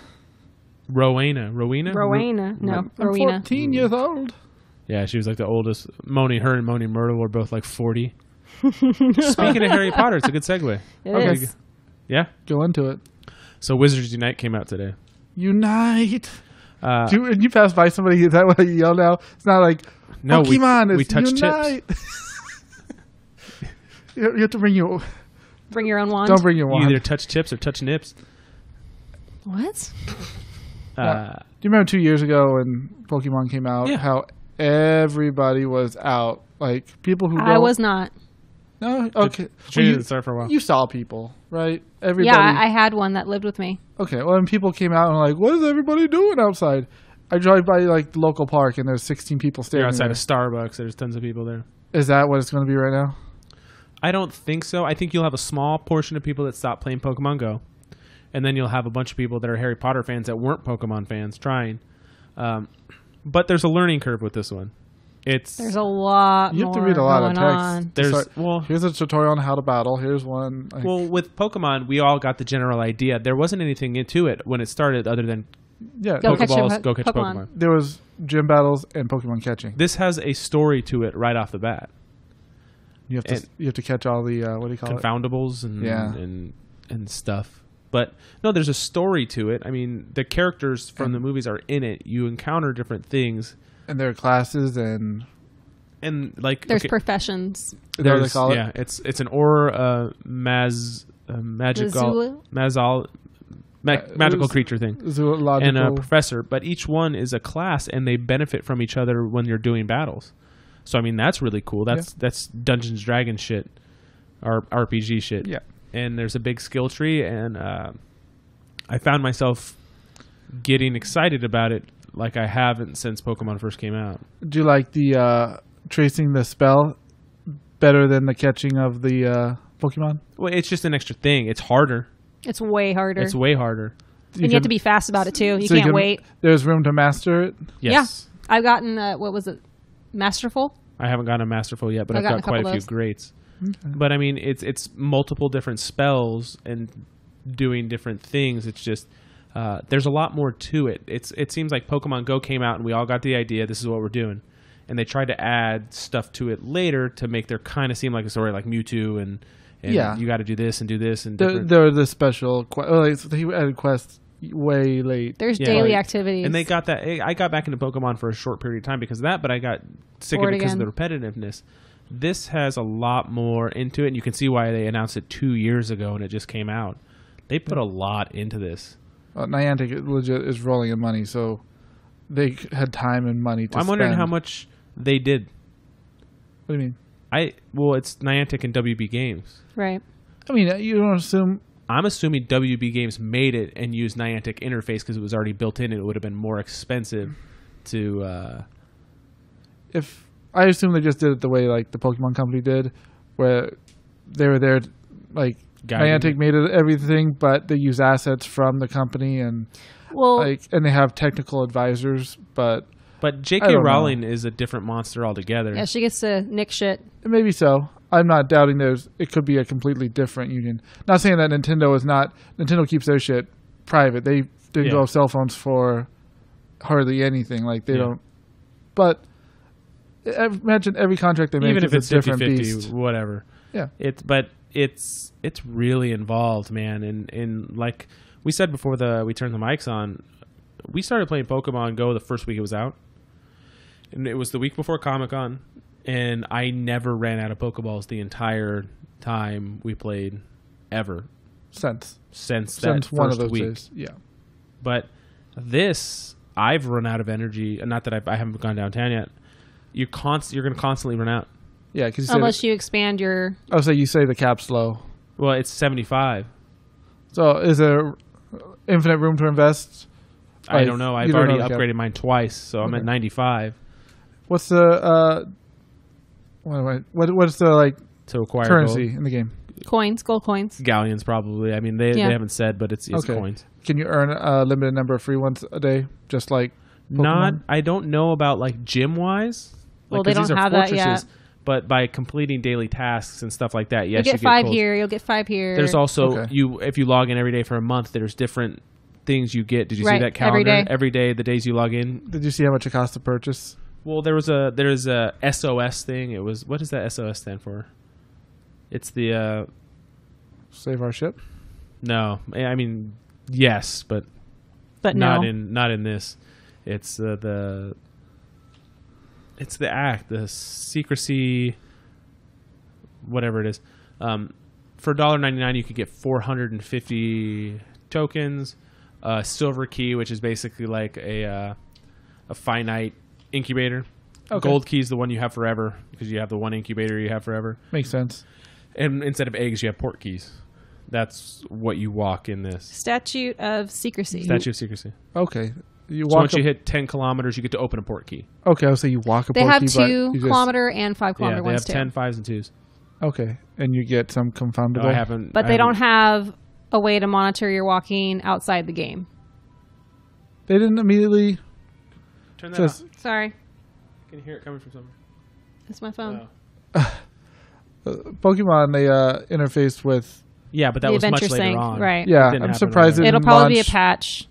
Rowena. Rowena. No, I'm Rowena. 14 years old. Yeah, she was like the oldest. Her and Moni Myrtle were both like 40. Speaking of Harry Potter, it's a good segue. It Okay. is. Yeah. Go into it. So Wizards Unite came out today. Unite. Uh, When you pass by somebody, is that what you yell now? It's not like no, Pokemon. we It's touch Unite. You have to bring your. Bring your own wand. Don't bring your You wand. either touch chips or touch nips. What? Do you remember 2 years ago when Pokemon came out? Yeah. How everybody was out, like people who. I don't- was not. No. Okay. Katrina you, didn't start for a while. you saw people, right? Everybody. Yeah, I had one that lived with me. Okay. Well, when people came out and were like, "What is everybody doing outside?" I drive by like the local park and there's 16 people standing You're outside there. of Starbucks. There's tons of people there. Is that what it's going to be right now? I don't think so. I think you'll have a small portion of people that stop playing Pokemon Go, and then you'll have a bunch of people that are Harry Potter fans that weren't Pokemon fans trying. But there's a learning curve with this one. There's a lot You more have to read a lot of going text. on. There's Sorry. well, Here's a tutorial on how to battle. Here's one. Like, well, with Pokemon, we all got the general idea. There wasn't anything into it when it started, other than yeah. Go catch Pokeballs, your go catch Pokemon. Pokemon. There was gym battles and Pokemon catching. This has a story to it right off the bat. You have to and- you have to catch all the what do you call it? Confoundables and Yeah. and stuff. But no, there's a story to it. I mean, the characters from And- the movies are in it. You encounter different things, And there are classes and and like There's okay, is professions. that what they there's- call it? yeah, it's an aura magical Zulu? magical creature thing. Zoological. And a professor, but each one is a class, and they benefit from each other when you're doing battles. So I mean, that's really cool. That's Dungeons Dragons shit, or RPG shit. Yeah. And there's a big skill tree, and I found myself getting excited about it like I haven't since Pokemon first came out. Do you like the tracing the spell better than the catching of the Pokemon? Well, it's just an extra thing. It's harder. It's way harder. It's way harder. and you have to be fast about it too. You can't wait. There's room to master it. Yes. Yeah. I've gotten, what was it? Masterful? I haven't gotten a Masterful yet, but I've I've gotten got a quite couple a few of those. greats. But I mean, it's multiple different spells and doing different things. It's just there's a lot more to it. It seems like Pokemon Go came out and we all got the idea. This is what we're doing, and they tried to add stuff to it later to make there kind of seem like a story, like Mewtwo and Yeah. you got to do this and do this and different. There are the special. He added quests way late. There's Yeah. daily Like- activities. And they got that. I got back into Pokemon for a short period of time because of that, but I got sick of Bored it because of the again. repetitiveness. This has a lot more into it, and you can see why they announced it 2 years ago and it just came out. They put a lot into this. Niantic legit is rolling in money, so they had time and money to I'm wondering spend. how much they did. What do you mean? It's Niantic and WB Games. Right. I mean, you don't assume. I'm assuming WB Games made it and used Niantic interface because it was already built in. It would have been more expensive to. If I assume they just did it the way like the Pokemon Company did, where they were there, like Guiding Niantic it. made it everything, but they use assets from the company and Well, and they have technical advisors, but But I J.K. don't know. Rowling is a different monster altogether. yeah, she gets to nick shit. maybe so. I'm not doubting it could be a completely different union. Not saying that Nintendo is not. Nintendo keeps their shit private. They didn't Yeah. go cell phones for hardly anything. Like they Yeah. don't. But imagine every contract they make even if is it's a different 50-50, beast. whatever. Yeah. It's really involved, man. And like we said before we turned the mics on, we started playing Pokemon Go the first week it was out, and it was the week before Comic-Con, and I never ran out of Pokeballs the entire time we played, ever Since that one of first those week. days. Yeah. But this, I've run out of energy. Not that I haven't gone downtown yet. You're going to constantly run out. Yeah, because Unless you expand your. Oh, so you say the cap's low. Well, it's 75. So is there infinite room to invest? I don't know. I've you don't already know the cap. upgraded mine twice, so I'm at 95 What's the what's the like to acquire currency gold. in the game? Coins, gold coins. Galleons, probably. I mean, they haven't said, but it's Okay. coins. Can you earn a limited number of free ones a day, just like Pokemon? I don't know about like gym wise. Well, they don't have that yet. But by completing daily tasks and stuff like that, yes, You'll get 5 gold. here. You'll get 5 here. There's also Okay. if you log in every day for a month, there's different things you get. Did you see Right, that calendar? every day. Every day, the days you log in. Did you see how much it costs to purchase? Well, there's a SOS thing. It was, what does that SOS stand for? It's the Save our ship. no, I mean yes, but no. not in this. It's the act, the secrecy, whatever it is. For $1.99 you could get 450 tokens, silver key, which is basically like a finite incubator. Okay. Gold key is the one you have forever because you have the one incubator you have forever. Makes sense. And instead of eggs, you have port keys. That's what you walk in this. Statute of secrecy. Statue of secrecy. Okay. You So walk once you hit 10 kilometers, you get to open a port key. Okay, I'll say you walk a They port have key, but 2 you just- kilometer and 5 kilometer Yeah, they ones have too. 10 5s and 2s. Okay, and you get some confoundable. No, I haven't. But they don't have a way to monitor your walking outside the game. They didn't immediately Turn that just. off. Sorry, Can you hear it coming from somewhere? it's my phone. Oh. Pokemon, they interfaced with. Yeah, but that The was much adventure later thing, on. right. Yeah, didn't I'm happen surprised right it away. It'll didn't probably be a launch- patch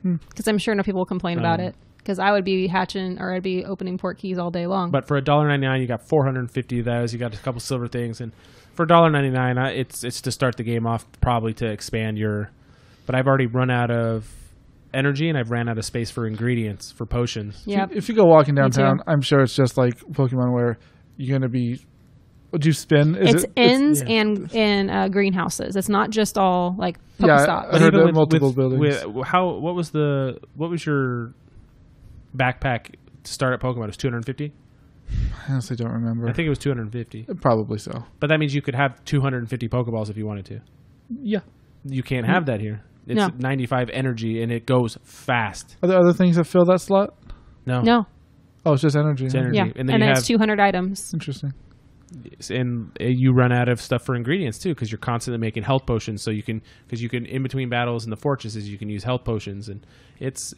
because I'm sure enough people will complain about it. Because I would be hatching or I'd be opening port keys all day long. But for $1.99, you got 450 of those. You got a couple silver things, and for $1.99, it's to start the game off, probably to expand your. But I've already run out of energy, and I've ran out of space for ingredients for potions. Yep. If you go walking Me downtown, too. I'm sure it's just like Pokemon, where you're gonna be. Would you spin? It's inns yeah. and in greenhouses. It's not just all like Yeah, Pokestops. I heard even of multiple buildings. What was your backpack to start at Pokemon? It was 250. I honestly don't remember. I think it was 250. Probably so. But that means you could have 250 Pokeballs if you wanted to. Yeah. You can't have that here. It's No. 95 energy, and it goes fast. Are there other things that fill that slot? No. Oh, it's just energy. It's huh? energy. Yeah. And And then then you it's have 200 items. Interesting. and you run out of stuff for ingredients too, because you're constantly making health potions. So you can in between battles in the fortresses, you can use health potions, and it's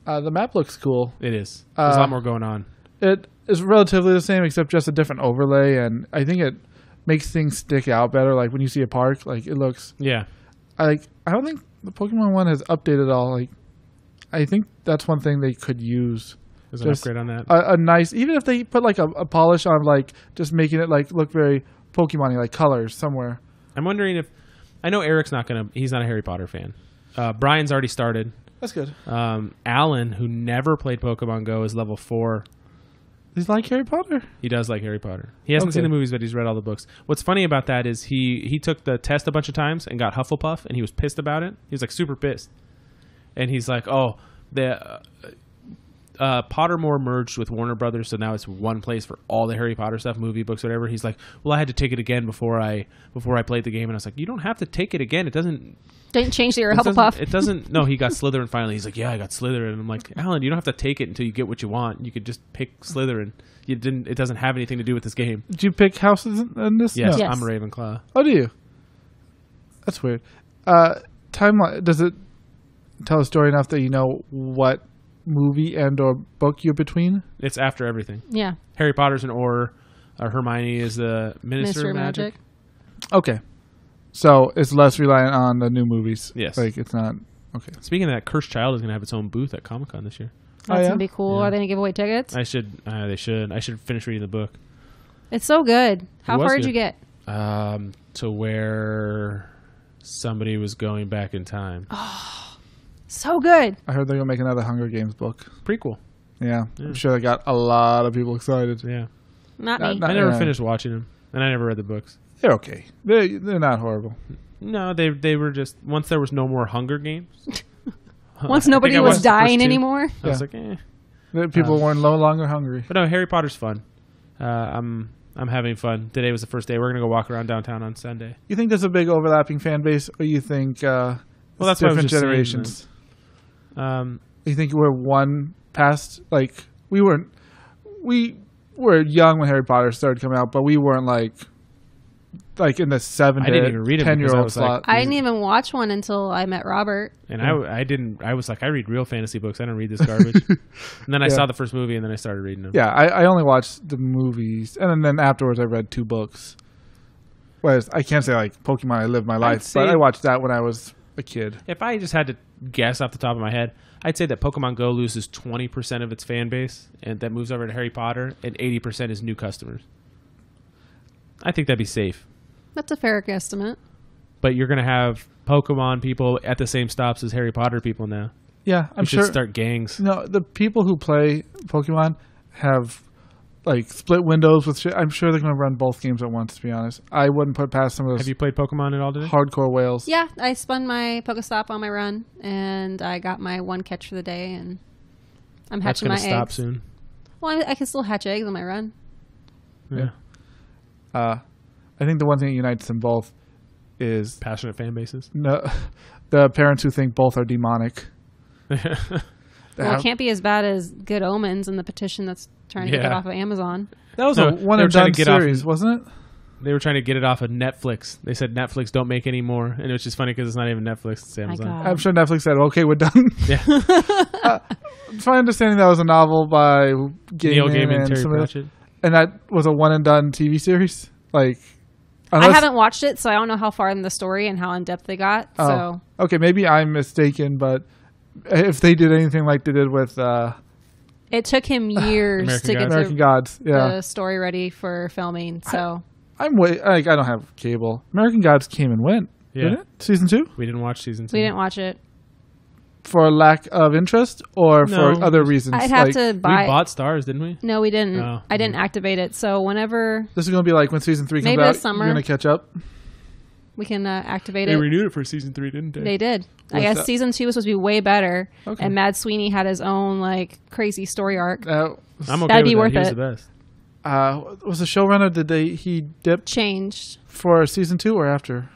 The map looks cool. it is. There's a lot more going on. It is relatively the same, except just a different overlay, and I think it makes things stick out better. Like when you see a park, like it looks. Yeah, I don't think the Pokemon one has updated all. Like, I think that's one thing they could use. there's an Just upgrade on that. A nice, even if they put like a polish on, like just making it like look very Pokemon-y, like colors somewhere. I'm wondering if I know Eric's he's not a Harry Potter fan. Brian's already started. That's good. Alan, who never played Pokemon Go, is level 4. He's like Harry Potter. He does like Harry Potter. He hasn't Okay. seen the movies, but he's read all the books. What's funny about that is he took the test a bunch of times and got Hufflepuff, and he was pissed about it. He was like super pissed, and he's like, "Oh, the Pottermore merged with Warner Brothers, so now it's one place for all the Harry Potter stuff, movie, books, whatever." He's like, "Well, I had to take it again before I played the game," and I was like, "You don't have to take it again. It doesn't." Didn't change your It doesn't- Hufflepuff. It doesn't. No, he got Slytherin finally. He's like, "Yeah, I got Slytherin." And I'm like, "Alan, you don't have to take it until you get what you want. You could just pick Slytherin. You didn't. It doesn't have anything to do with this game." Did you pick houses in this? Yes, No. Yes. I'm a Ravenclaw. Oh, do you? That's weird. Timeline. Does it tell a story enough that you know what movie and or book you're between? It's after everything. Yeah. Harry Potter's an Auror. Hermione is the Minister of Magic. Okay. So it's less reliant on the new movies. Yes. Like it's not. Okay. Speaking of that, Cursed Child is going to have its own booth at Comic-Con this year. That's yeah? gonna be cool. Yeah. Are they gonna give away tickets? They should. I should finish reading the book. It's so good. How was far did good. you get? To where somebody was going back in time. So good. I heard they're gonna make another Hunger Games book. Prequel. Yeah, I'm sure they got a lot of people excited. Yeah. Not me. Not- I never yeah. finished watching them, and I never read the books. They're okay. They're not horrible. No, they were just once there was no more Hunger Games. Once I nobody think I was watched the first dying two. anymore. I was like, eh. People were no longer hungry. But no, Harry Potter's fun. I'm having fun. Today was the first day. We're gonna go walk around downtown on Sunday. You think there's a big overlapping fan base, or you think Well, it's that's what I was different just saying, generations? then. You think we're one past, like, we were young when Harry Potter started coming out, but we weren't like in the 7 I to didn't even read it because 10-year-old I was like- slot. I didn't even watch one until I met Robert. And I didn't. I was like, I read real fantasy books. I don't read this garbage. And then I Yeah. saw the first movie, and then I started reading them. Yeah, I only watched the movies, and then afterwards I read 2 books. Whereas I can't say like Pokemon, I lived my life, say- but I watched that when I was a kid. If I just had to guess off the top of my head, I'd say that Pokemon Go loses 20% of its fan base, and that moves over to Harry Potter, and 80% is new customers. I think that'd be safe. That's a fair guesstimate. But you're gonna have Pokemon people at the same stops as Harry Potter people now. Yeah, I'm We should sure. start gangs. No, the people who play Pokemon have like split windows with shit. I'm sure they're going to run both games at once. To be honest, I wouldn't put past some of Have those you played Pokemon at all today? hardcore whales. Yeah, I spun my Pokestop on my run, and I got my 1 catch for the day, and I'm That's hatching gonna my stop eggs. soon. Well, I can still hatch eggs on my run. Yeah. I think the one thing that unites them both is Passionate fan bases. no, the parents who think both are demonic. Well, it can't be as bad as Good Omens and the petition that's trying to get that Yeah. off of Amazon. That was No, a one they were and trying done to get off- series, wasn't it? They were trying to get it off of Netflix. They said Netflix don't make any more, and it was just funny because it's not even Netflix; it's My Amazon. God. I'm sure Netflix said, "Okay, we're done." Yeah, It's my understanding that was a novel by Neil Gaiman Gaiman, and Terry some of the- Pratchett. and that was a one and done TV series. Like, I unless- haven't watched it, so I don't know how far in the story and how in depth they got. So okay, maybe I'm mistaken, but if they did anything like they did with it took him years American to get Gods. American the, Gods, yeah, the story ready for filming. So I don't have cable. American Gods came and went. Yeah. Didn't it? Season 2 We didn't watch season 2. we didn't watch it. for lack of interest or for No. other reasons. I'd have Like, to We buy. bought Stars, didn't we? No, we didn't. Oh. I didn't activate it. So whenever This is gonna be like when season 3 comes Maybe out. this summer. You're gonna catch up. we can activate They it, renewed it for season 3, didn't they? they did. I What's guess that? season 2 was supposed to be way better, Okay. and Mad Sweeney had his own like crazy story arc. I'm okay That'd be with worth that. He was it. the best. Was the showrunner? He dip Changed. for season 2 or after?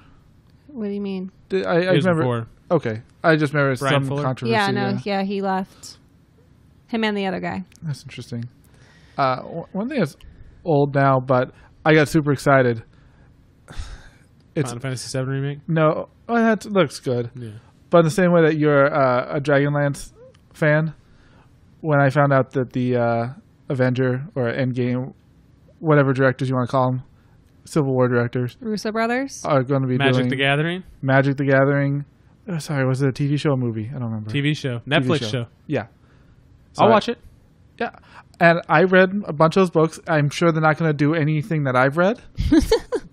What do you mean? I It was remember. before. Okay, I just remember Brian some Fuller? controversy. Yeah, no, yeah, he left. Him and the other guy. That's interesting. One thing that's old now, but I got super excited. It's Final Fantasy VII remake. no, that looks good. Yeah. But in the same way that you're a Dragonlance fan, when I found out that the Avenger or Endgame, whatever directors you want to call them, Civil War directors, Russo brothers. are going to be Magic doing the Gathering Magic the Gathering. Sorry, was it a TV show or movie? I don't remember. TV show, Netflix show. Yeah. I'll Sorry. watch it. Yeah. And I read a bunch of those books. I'm sure they're not going to do anything that I've read.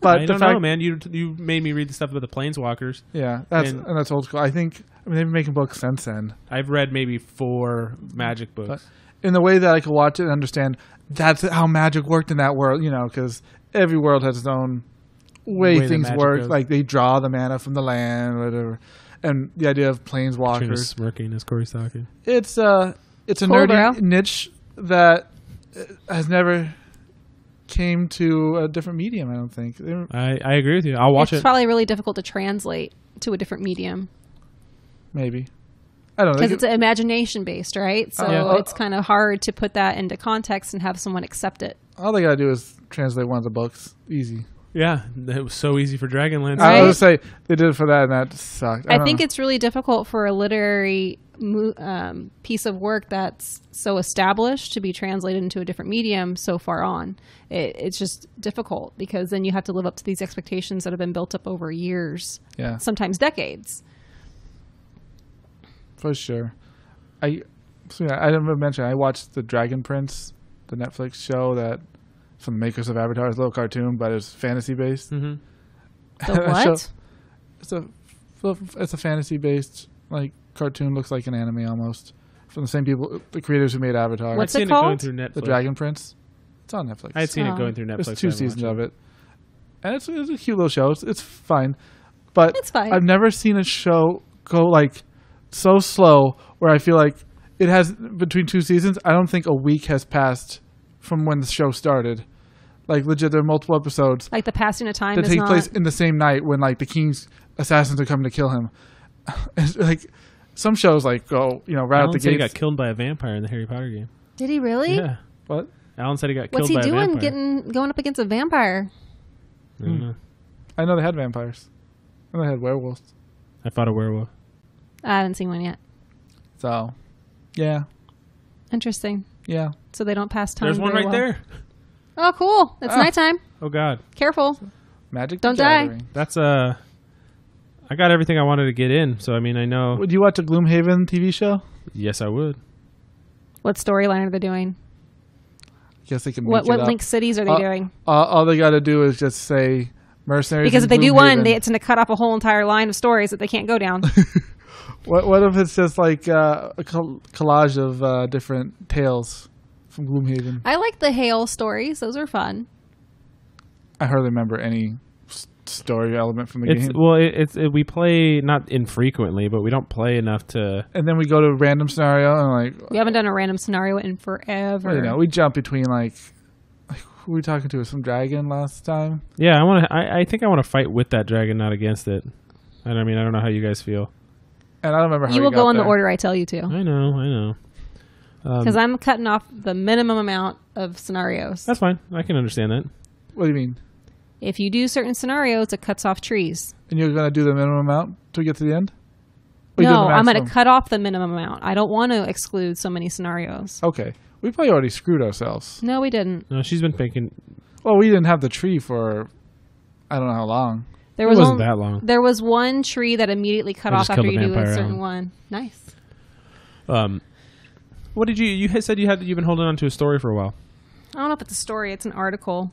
But I the don't fact, know, man. You made me read the stuff about the Planeswalkers. yeah, that's And- that's old school. I mean, they've been making books since then. I've read maybe 4 Magic books. In the way that I could watch it and understand that's how magic worked in that world, because every world has its own way that things magic work. goes. Like they draw the mana from the land, whatever. And the idea of Katrina's planeswalkers. smirking as Corey's talking. It's a Cool, nerdy bro. niche that has never came to a different medium, I don't think. I agree with you. I'll watch It's it. probably really difficult to translate to a different medium Maybe. I don't know. because it's imagination based, right? So Yeah. it's kind of hard to put that into context and have someone accept it. All they got to do is translate one of the books. Easy. Yeah, it was so easy for Dragonlance. Right? I was going to say they did it for that, and that sucked. I don't think know. it's really difficult for a literary piece of work that's so established to be translated into a different medium so far on. It's just difficult because then you have to live up to these expectations that have been built up over years, Yeah, sometimes decades. for sure. I So yeah, I didn't mention I watched the Dragon Prince, the Netflix show that from the makers of Avatar. It's a little cartoon, but it's fantasy based. Mm-hmm. The what? It's a fantasy based like cartoon. Looks like an anime almost. From the same people, the creators who made Avatar. What's I'd it seen it going called? through Netflix. The Dragon Prince. It's on Netflix. I had seen Oh. it going through Netflix. There's 2 I haven't seasons watched of it, and it's a cute little show. It's fine, but It's fine. I've never seen a show go like so slow where I feel like it has between 2 seasons. I don't think a week has passed from when the show started. Like legit, there are multiple episodes Like the passing of time that is take not. place in the same night when like the king's assassins are coming to kill him. It's like some shows like go right out Alan the said he gates. got killed by a vampire in the Harry Potter game. Did he really? Yeah. What? Alan said he got killed What's he by a doing? vampire. Going up against a vampire? I don't know. I know they had vampires. I know they had werewolves. I fought a werewolf. I haven't seen one yet. So, yeah, Interesting. yeah. So they don't pass time. There's one very right well. there. Oh, cool! It's Ah. nighttime. Oh God. Careful. Magic. Don't the die. Gathering. That's I got everything I wanted to get in, so I mean I know. Would you watch a Gloomhaven TV show? Yes, I would. What storyline are they doing? Guess they can. What make it up. link cities are they doing? All they got to do is just say mercenaries. Because in if they do one, Gloomhaven. it's going to cut off a whole entire line of stories that they can't go down. What if it's just like a collage of different tales from Gloomhaven? I like the Hail stories; those are fun. I hardly remember any story element from the It's game. well, we play not infrequently, but we don't play enough to. And then we go to a random scenario and like We haven't done a random scenario in forever. we jump between like who were we talking to? Some dragon last time. Yeah, I think I want to fight with that dragon, not against it. And I mean, I don't know how you guys feel. And I don't remember how You we will got go in the there. order I tell you to, I know. because I'm cutting off the minimum amount of scenarios. That's fine. I can understand that. What do you mean? If you do certain scenarios, it cuts off trees. And you're going to do the minimum amount to get to the end? Or you do No, the I'm going maximum? to cut off the minimum amount. I don't want to exclude so many scenarios. Okay. We probably already screwed ourselves. No, we didn't. No, she's been thinking. Well, we didn't have the tree for I don't know how long. There It was wasn't only- that long. There was one tree that immediately cut I off just after killed you the do a vampire, certain Alan. one. Nice. What did you had said you've been holding on to a story for a while? I don't know if it's a story. It's an article.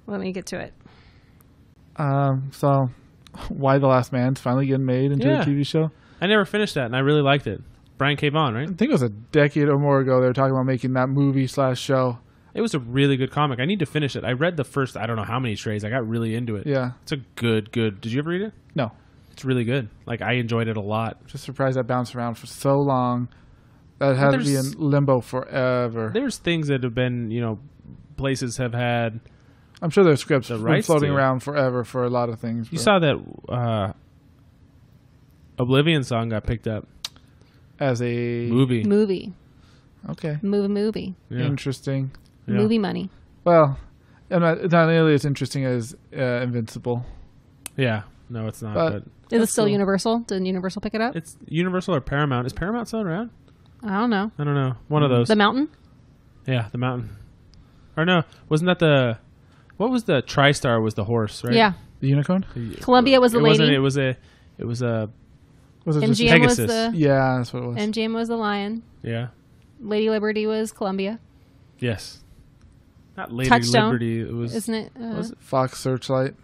Let me get to it. So Why the Last Man's finally getting made into Yeah. a TV show. I never finished that, and I really liked it. Brian K. Vaughan, right? I think it was a decade or more ago they were talking about making that movie/show. It was a really good comic. I need to finish it. I read the first, I don't know how many trades. I got really into it. Yeah. It's a good. Did you ever read it? No. It's really good. Like, I enjoyed it a lot. Just surprised that bounced around for so long. That had to be in there's- limbo forever. There's things that have been, places have had. I'm sure there's scripts The been rights floating to it. around forever for a lot of things. You but saw that Oblivion song got picked up. as a Movie. Okay. Movie. Yeah. Interesting. Yeah. Movie money. Well, it's not nearly as interesting as Invincible. Yeah. No, it's not. But- But Is That's it still cool. Universal? Did Universal pick it up? it's Universal or Paramount. Is Paramount still around? I don't know. I don't know. One of those. The Mountain? Yeah, the mountain. Or no, wasn't that the... What was the TriStar was the horse, right? Yeah. The unicorn? Columbia was the It lady. wasn't. It was a... Was it just MGM was Pegasus. the Yeah, that's what it was. MGM was the lion. Yeah. Lady Liberty was Columbia, Yes. Not Lady Touchstone. Liberty. It was... isn't it? Was it? Fox Searchlight.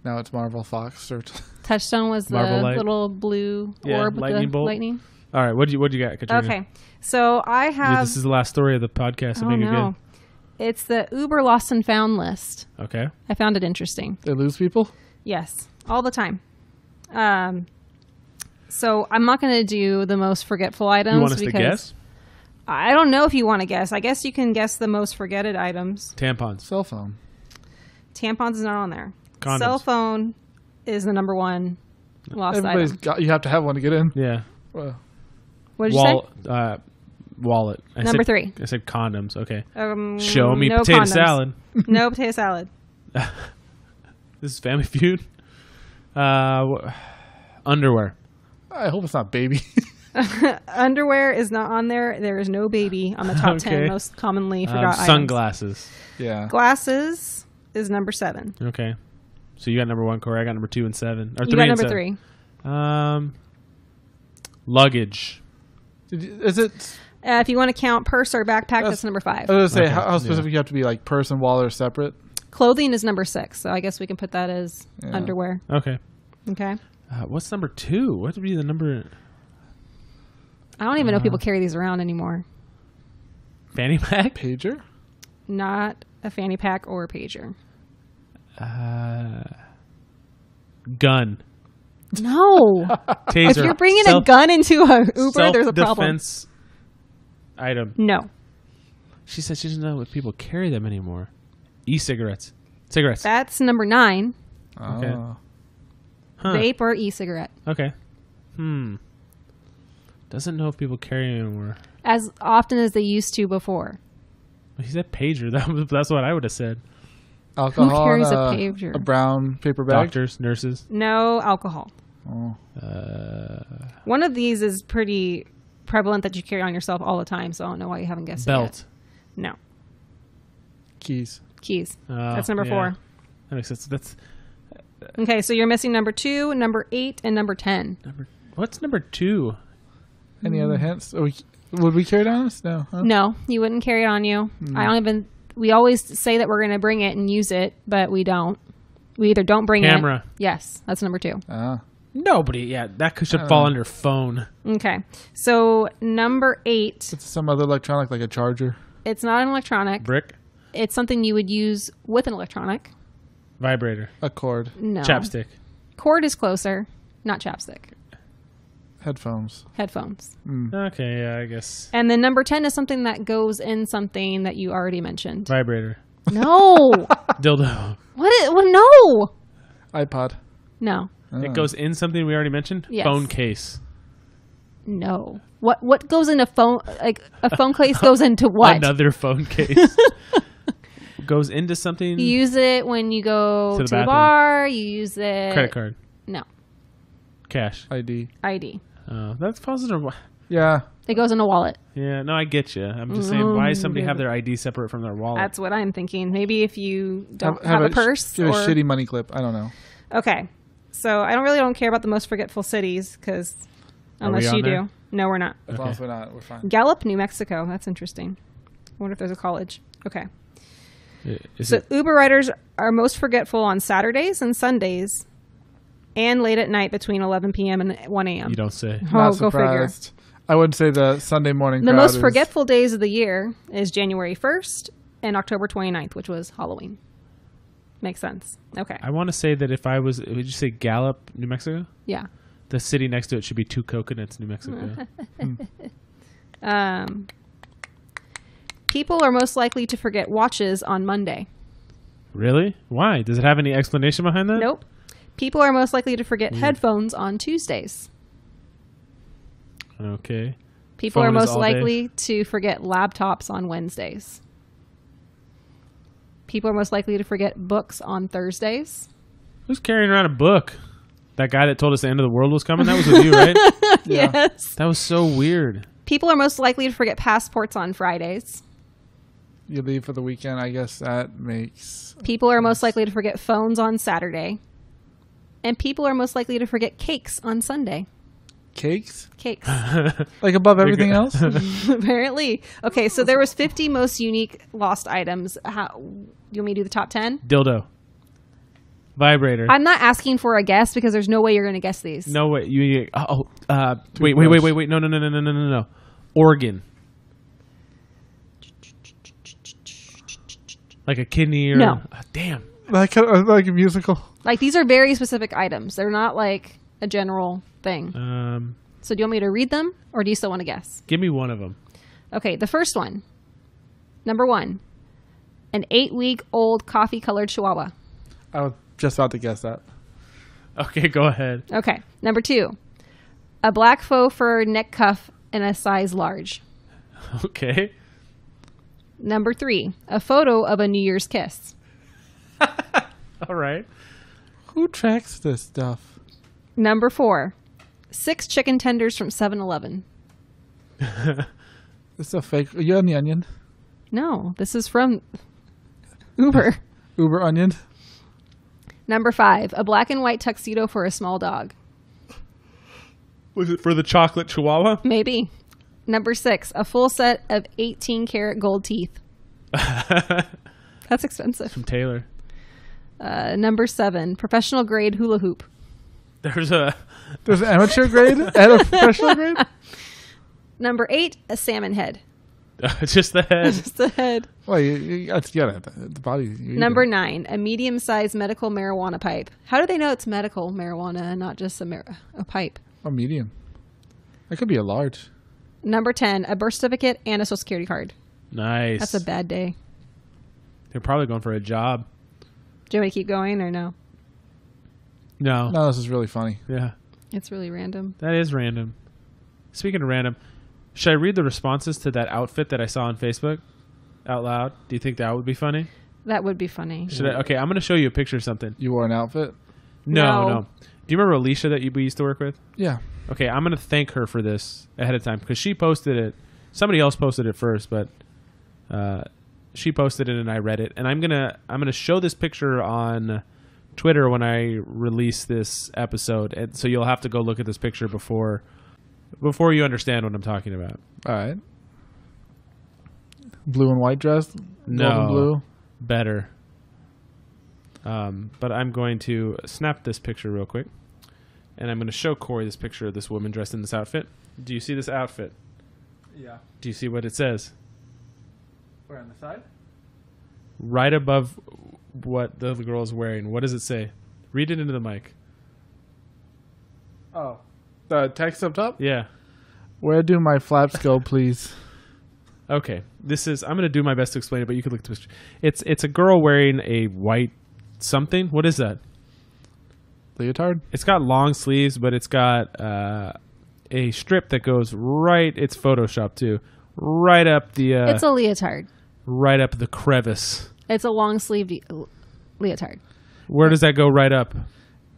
Now it's Marvel Fox Searchlight. Touchstone was the Marvel Light. little blue Yeah, orb with lightning the bolt. lightning. All right, what'd you got, Katrina? Okay, so I Yeah, have. this is the last story of the podcast. So oh make it no, it's the Uber Lost and Found list. good. Okay. I found it interesting. They lose people? Yes, all the time. So I'm not going to do the most forgetful items. You want us to because guess? I don't know if you want to guess. I guess you can guess the most forgetted items. Tampons. Cell phone. Tampons is not on there. Condoms. Cell phone is the number one lost Everybody's item. got. You have to have one to get in. Yeah. Well, What did you Wallet. Number 3. I said condoms. Okay. say? Show me no potato condoms. salad. No potato salad. This is Family Feud. Underwear. I hope it's not baby. Underwear is not on there. There is no baby on the top 10 Okay. most commonly forgot items. Sunglasses. yeah. Glasses is number 7. Okay. So you got number 1, Corey. I got number 2 and 7. Or You 3 got and number 7. 3. Luggage. Is it? If you want to count purse or backpack, that's number 5. I was going to say, Okay, how specific you have to be, like purse and wallet are separate? Clothing is number 6, so I guess we can put that as underwear. Okay. Okay. What's number 2? What would be the number? I don't even know if people carry these around anymore. Fanny pack? Pager? Not a fanny pack or a pager. Gun. No. Taser. If you're bringing a gun into a Uber, there's a problem. Self-defense item. No. She said she doesn't know if people carry them anymore. E-cigarettes. Cigarettes. That's number 9. Okay. Huh. Vape or e-cigarette. Okay. Doesn't know if people carry them anymore. As often as they used to before. He said pager. That's what I would have said. Alcohol. Who carries in a pager? A brown paper bag? Doctors, nurses. No alcohol. Oh. One of these is pretty prevalent that you carry on yourself all the time, so I don't know why you haven't guessed Belt. it yet. No. Keys. Keys. Oh, That's number 4. That makes sense. That's Okay, so you're missing number 2, number 8, and number 10. what's number 2? Any other hints? Would we carry it on us? No. Huh? No, you wouldn't carry it on you. We always say that we're going to bring it and use it, but we don't. We either don't bring Camera. it. Yes, that's number 2. Nobody. Yeah, that should fall under phone. Okay, so number 8. It's some other electronic, like a charger. It's not an electronic. Brick. It's something you would use with an electronic. Vibrator. A cord. No. Chapstick. Cord is closer, not chapstick. Headphones. Headphones. Okay, yeah, I guess. And then number 10 is something that goes in something that you already mentioned. Vibrator. No. Dildo. No. iPod. No. It goes in something we already mentioned? Yes. Phone case. No. What goes in a phone? Like a phone case goes into what? Another phone case. Goes into something. You use it when you go to the bathroom. bar. You use it. Credit card. No. Cash. ID. That's positive. Yeah. It goes in a wallet. Yeah, no, I get you. I'm just saying, why does somebody have their ID separate from their wallet? That's what I'm thinking. Maybe if you don't have a purse. Give a shitty money clip. I don't know. Okay. So I don't care about the most forgetful cities because unless you do. No, we're not. As long as we're not, we're fine. Gallup, New Mexico. That's interesting. I wonder if there's a college. Okay. Is So it Uber riders are most forgetful on Saturdays and Sundays and late at night between 11 p.m. and 1 a.m. you don't say. Oh, Not go figure. surprised. I would say the Sunday morning The crowd most is- forgetful days of the year is January 1st and October 29th, which was Halloween. Makes sense. Okay. I want to say that if I was, would you say Gallup, New Mexico? Yeah. The city next to it should be Two Coconuts, New Mexico. People are most likely to forget watches on Monday. Really? Why? Does it have any explanation behind that? Nope. People are most likely to forget headphones on Tuesdays. Okay. People Phone are is most all day. likely to forget laptops on Wednesdays. People are most likely to forget books on Thursdays. Who's carrying around a book? That guy that told us the end of the world was coming? That was with you, right? Yeah. Yes. That was so weird. People are most likely to forget passports on Fridays. You leave for the weekend. I guess that makes... People are most likely to forget phones on Saturday. And people are most likely to forget cakes on Sunday. Cakes? Cakes. Like above everything else? Apparently. Okay, so there was 50 most unique lost items. You want me to do the top 10? Dildo. Vibrator. I'm not asking for a guess because there's no way you're going to guess these. No way. Wait. No. Organ. Like a kidney or... No. Damn. Like a musical? Like, these are very specific items. They're not like a general thing. So do you want me to read them or do you still want to guess? Give me one of them. Okay, the first one. Number 1. An 8-week-old coffee-colored chihuahua. I was just about to guess that. Okay, go ahead. Okay. Number 2. A black faux fur neck cuff in a size large. Okay. Number 3. A photo of a New Year's kiss. All right. Who tracks this stuff? Number 4. 6 chicken tenders from 7-Eleven. This is a fake... Are you on the Onion? No, this is from Uber. Uber Onion? Number 5. A black and white tuxedo for a small dog. Was it for the chocolate chihuahua? Maybe. Number 6, a full set of 18-karat gold teeth. That's expensive. From Taylor. Number 7, professional grade hula hoop. There's an amateur grade and a professional grade? Number 8, a salmon head. Just the head. Just the head. Well, you got the body. Number 9, a medium-sized medical marijuana pipe. How do they know it's medical marijuana and not just a pipe? A medium. That could be a large. Number 10, a birth certificate and a social security card. Nice. That's a bad day. They're probably going for a job. Do you want me to keep going or no? No. No, this is really funny. Yeah. It's really random. That is random. Speaking of random, should I read the responses to that outfit that I saw on Facebook out loud? Do you think that would be funny? That would be funny. Should I? Okay, I'm going to show you a picture of something. You wore an outfit? No. Do you remember Alicia that we used to work with? Yeah. Okay, I'm going to thank her for this ahead of time because she posted it. Somebody else posted it first, but she posted it and I read it. And I'm gonna show this picture on Twitter when I release this episode, and so you'll have to go look at this picture before you understand what I'm talking about. All right. Blue and white dress? No, golden blue? better. But I'm going to snap this picture real quick, and I'm going to show Corey this picture of this woman dressed in this outfit. Do you see this outfit? Yeah. Do you see what it says? Where, on the side? Right above what the girl is wearing. What does it say? Read it into the mic. Oh. The text up top? Yeah. Where do my flaps go, please? Okay. I'm going to do my best to explain it, but you can look at the picture. It's a girl wearing a white something. What is that? Leotard? It's got long sleeves, but it's got a strip that goes right. It's Photoshop too. Right up the. It's a leotard. Right up the crevice. It's a long sleeved leotard. Where does that go? Right up.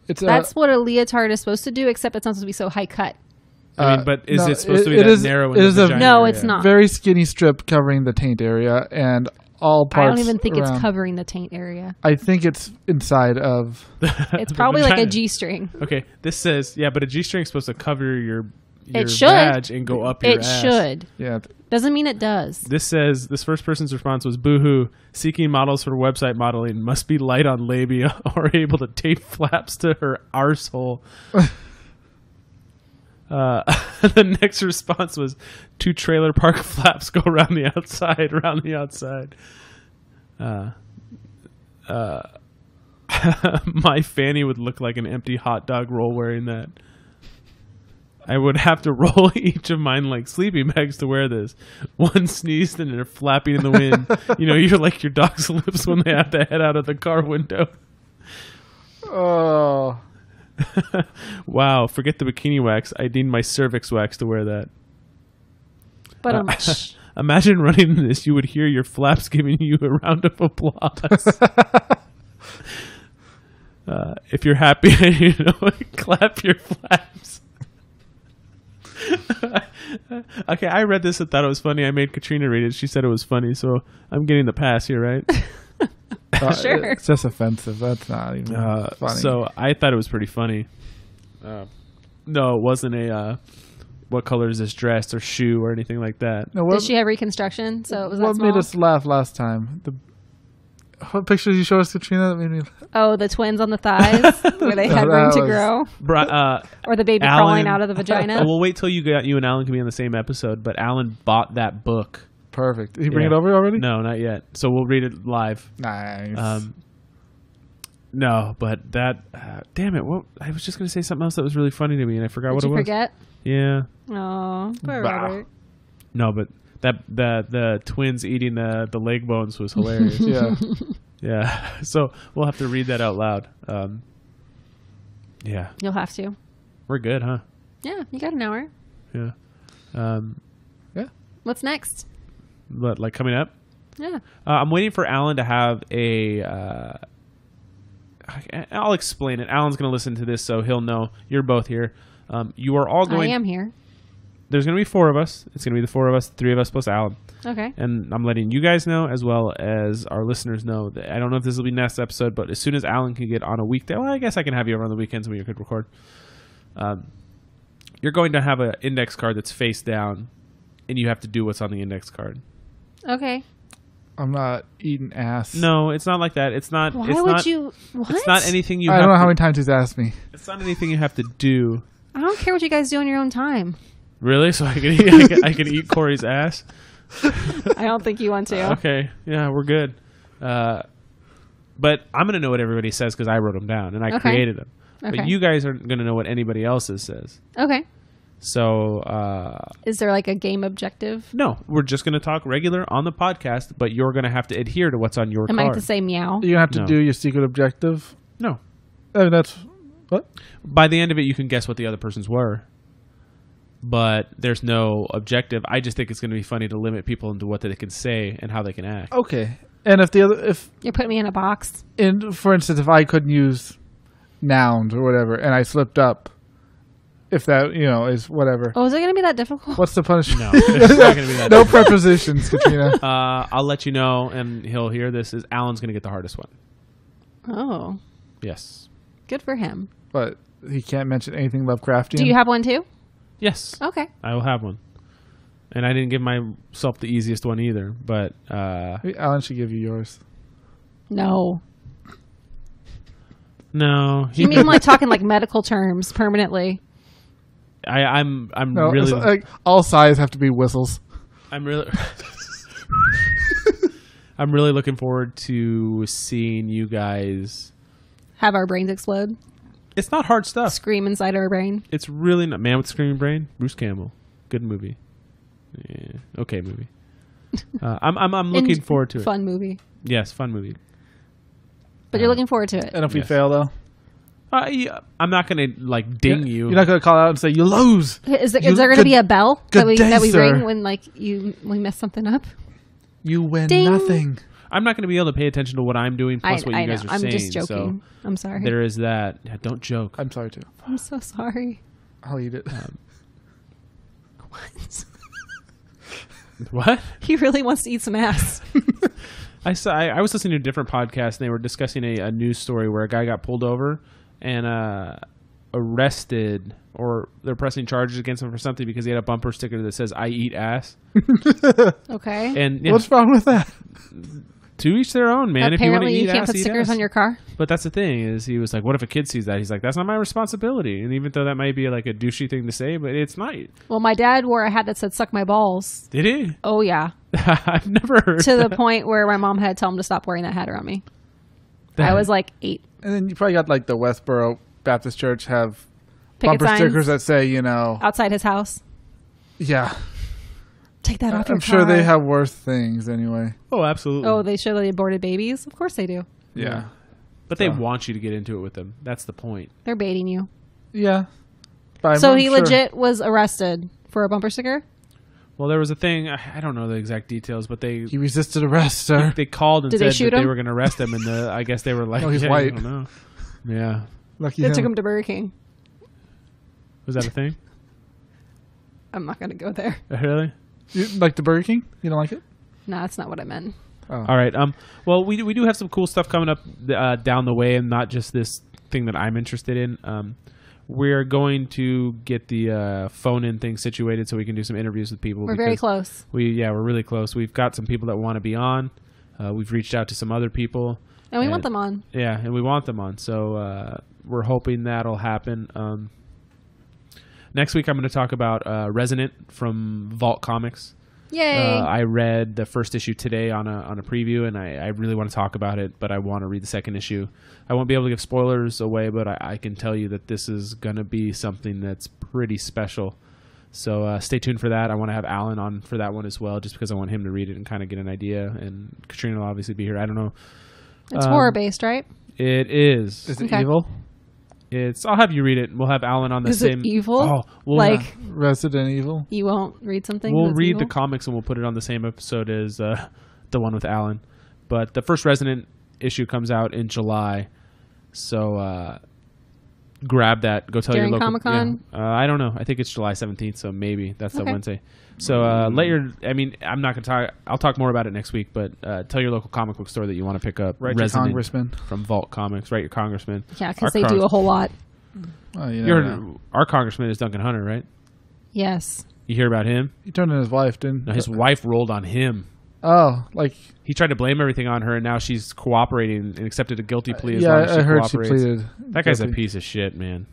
That's what a leotard is supposed to do, except it's not supposed to be so high cut. I mean, but is it supposed to be that narrow? It is no, it's not. Very skinny strip covering the taint area and all parts. I don't even think around. it's covering the taint area. I think it's inside of. It's probably like a G-string. Okay, this says but a G-string is supposed to cover your it should. badge and go up your ass. It should. Yeah. Doesn't mean it does. This says, this first person's response was, boo-hoo, seeking models for website modeling must be light on labia or able to tape flaps to her arsehole. The next response was, 2 trailer park flaps go around the outside. My fanny would look like an empty hot dog roll wearing that. I would have to roll each of mine like sleeping bags to wear this. One sneezed and they're flapping in the wind. You're like your dog's lips when they have to head out of the car window. Oh. Wow, forget the bikini wax. I need my cervix wax to wear that. But imagine running this. You would hear your flaps giving you a round of applause. If you're happy, clap your flaps. Okay, I read this and thought it was funny. I made Katrina read it. She said it was funny, so I'm getting the pass here, right? Sure. It's just offensive. That's not even funny. So I thought it was pretty funny. No, it wasn't a what color is this dress or shoe or anything like that. No, did she have reconstruction? So it was what made us laugh last time? What pictures you showed us, Katrina? That made me laugh? Oh, the twins on the thighs where they had room to grow, or the baby crawling out of the vagina. We'll wait till you and Alan can be on the same episode. But Alan bought that book. Perfect. Did he bring it over already? No, not yet. So we'll read it live. Nice. No, but that. Damn it! What I was just gonna say something else that was really funny to me, and I forgot what it was. Did you forget? Yeah. Oh, poor Robert. No, but the twins eating the leg bones was hilarious. Yeah. Yeah. So we'll have to read that out loud. Yeah. You'll have to. We're good, huh? Yeah, you got an hour. Yeah. Yeah. What's next? But like coming up? Yeah. I'm waiting for Alan to have I'll explain it. Alan's going to listen to this, so he'll know. You're both here. You are all going. I am here. There's going to be 4 of us. It's going to be the 4 of us, 3 of us plus Alan. Okay. And I'm letting you guys know as well as our listeners know that I don't know if this will be next episode, but as soon as Alan can get on a weekday, well, I guess I can have you over on the weekends when you could record. You're going to have an index card that's face down, and you have to do what's on the index card. Okay. I'm not eating ass. No, it's not like that. It's not. Why it's would not, you? What? It's not anything you. I have don't know to, how many times he's asked me. It's not anything you have to do. I don't care what you guys do on your own time. Really? So I can eat, I can eat Corey's ass? I don't think you want to. Okay. Yeah, we're good. But I'm going to know what everybody says because I wrote them down and I created them. Okay. But you guys aren't going to know what anybody else's says. Okay. So, is there like a game objective? no, we're just going to talk regular on the podcast, but you're going to have to adhere to what's on your Am I card. have to say meow? You have to No. do your secret objective. No. That's what? By the end of it, you can guess what the other person's were. But there's no objective. I just think it's going to be funny to limit people into what they can say and how they can act. Okay. And if You're putting me in a box. for instance, if I couldn't use nouns or whatever, and I slipped up, if that is whatever. Oh, is it going to be that difficult? What's the punishment? No, it's not going to be that. No prepositions, Katrina. I'll let you know, and he'll hear this. Is Alan's going to get the hardest one? Oh, Yes. good for him. But he can't mention anything Lovecraftian. Do you have one too? Yes. Okay. I will have one. And I didn't give myself the easiest one either, but Maybe Alan should give you yours. No. no. You mean like talking like medical terms permanently? I'm No, really it's like all sighs have to be whistles. I'm really I'm really looking forward to seeing you guys. Have our brains explode? It's not hard stuff. Scream inside our brain? It's really not. Man with Screaming Brain, Bruce Campbell, good movie. Yeah, okay movie. I'm looking forward to it. Fun movie. Yes, fun movie. But you're looking forward to it. And if we Yes. fail, though, Yeah, I'm not gonna like ding you. You're not going to call out and say you lose. Is there You- going to good- be a bell good that day, we sir. ring when like we mess something up? You win Ding. nothing. I'm not going to be able to pay attention to what I'm doing plus what you guys know. are I'm saying. just joking. So I'm sorry. there is that. Yeah, don't joke. I'm sorry too. I'm so sorry. I'll eat it. What? What? He really wants to eat some ass. I was listening to a different podcast and they were discussing a news story where a guy got pulled over and arrested, or they're pressing charges against him for something because he had a bumper sticker that says "I eat ass." Okay. And yeah, What's wrong with that? to each their own, man. If you want to Apparently, eat you can't ass, put eat stickers ass. on your car. But that's the thing is, he was like, "What if a kid sees that?" He's like, "That's not my responsibility." And even though that might be like a douchey thing to say, but it's not. Well, my dad wore a hat that said "suck my balls." Did he? Oh yeah, I've never heard to the that. point where my mom had to tell him to stop wearing that hat around me. I was like 8. And then you probably got like the Westboro Baptist Church have Picket bumper signs stickers that say, outside his house. yeah. Take that off your I'm sure car. they have worse things anyway. Oh, absolutely. Oh, they show that they aborted babies. Of course they do. Yeah. But they So. want you to get into it with them. That's the point. They're baiting you. Yeah. But So I'm he sure- legit was arrested for a bumper sticker. Well, there was a thing. I don't know the exact details, but they He resisted arrest, sir. they called and Did they said shoot that they him? were going to arrest him, and I guess they were like, No, he's yeah, I white. don't know. Yeah, Lucky They him. took him to Burger King. was that a thing? I'm not going to go there. Really? You like the Burger King? You don't like it? No, that's not what I meant. Oh. All right. Well, we do have some cool stuff coming up down the way, and not just this thing that I'm interested in. We're going to get the phone-in thing situated so we can do some interviews with people. We're very because close. We're really close. We've got some people that want to be on. We've reached out to some other people. And we want them on. Yeah, and we want them on. So we're hoping that'll happen. Next week, I'm going to talk about Resonant from Vault Comics. Yay. I read the first issue today on a preview, and I really want to talk about it, but I want to read the second issue. I won't be able to give spoilers away, but I can tell you that this is going to be something that's pretty special. So stay tuned for that. I want to have Alan on for that one as well, just because I want him to read it and kind of get an idea. And Katrina will obviously be here. I don't know. It's horror-based, right? It is. Is it Okay. evil? I'll have you read it. We'll have Alan on the Is same. it evil? Oh, we'll Like, Resident Evil? you won't read something We'll that's read evil? the comics and we'll put it on the same episode as the one with Alan. But the first Resident issue comes out in July, so grab that. Go tell During your local Comic-Con? Yeah. I don't know. I think it's July 17th, so maybe that's the Okay. Wednesday. So I'm not gonna talk. I'll talk more about it next week. But tell your local comic book store that you want to pick up Write your Resident congressman. from Vault Comics. Write your congressman. Yeah, Our because they do a whole lot. Oh, you never know. Our congressman is Duncan Hunter, right? Yes. You hear about him? He turned in his wife, didn't? No, his wife rolled on him. Oh, like He tried to blame everything on her, and now she's cooperating and accepted a guilty plea as yeah, long as she I heard she cooperates. pleaded. That guy's a guilty. piece of shit, man.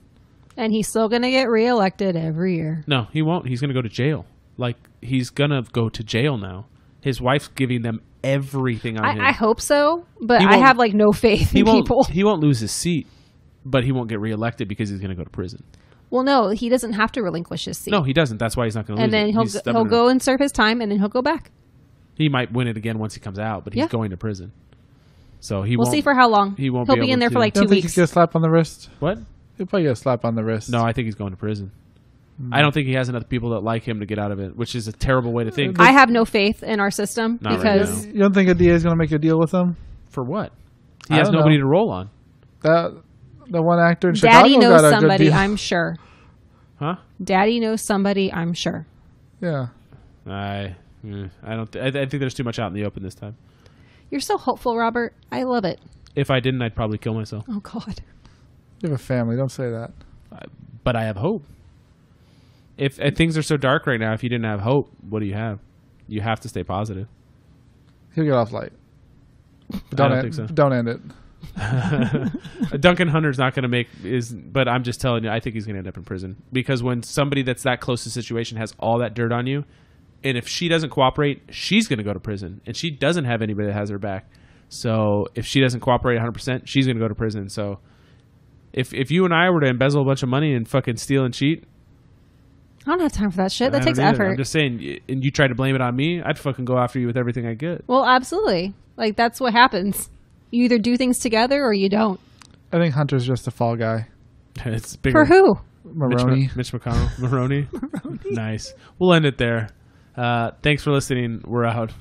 And he's still going to get reelected every year. No, he won't. He's going to go to jail. Like, he's going to go to jail now. His wife's giving them everything on him. I hope so, but He I won't- have like no faith in people. He won't lose his seat, but he won't get reelected because he's going to go to prison. Well, no, he doesn't have to relinquish his seat. No, he doesn't. That's why he's not going to lose And then it. He's he'll stubborn go and serve his time, and then he'll go back. He might win it again once he comes out, but he's Yeah. going to prison. So We'll see for how long. he won't He'll be be in able there to- for like Don't 2 think weeks. he gets a slap on the wrist. What? He'll probably get a slap on the wrist. No, I think he's going to prison. I don't think he has enough people that like him to get out of it, which is a terrible way to think. I have no faith in our system Not right because now. You don't think a DA is going to make a deal with him? For what? He I has don't nobody know. to roll on. That the one actor in Daddy Chicago knows got a good somebody, deal. I'm sure. Huh? Daddy knows somebody, I'm sure. Yeah. I don't. I think there's too much out in the open this time. You're so hopeful, Robert. I love it. If I didn't, I'd probably kill myself. Oh, God. You have a family. Don't say that. But I have hope. If things are so dark right now, if you didn't have hope, what do you have? You have to stay positive. He'll get off light. I Don't don't end, think so. Don't end it. Duncan Hunter's not going to but I'm just telling you, I think he's going to end up in prison because when somebody that's that close to the situation has all that dirt on you, and if she doesn't cooperate, she's going to go to prison, and she doesn't have anybody that has her back. So if she doesn't cooperate 100%, she's going to go to prison. So if you and I were to embezzle a bunch of money and fucking steal and cheat, I don't have time for that shit. That I takes don't either. effort. I'm just saying, and you try to blame it on me, I'd fucking go after you with everything I get. Well, absolutely. Like, that's what happens. You either do things together or you don't. I think Hunter's just a fall guy. It's bigger. For who? Maroney. Mitch McConnell. Maroney. Nice. We'll end it there. Thanks for listening. We're out.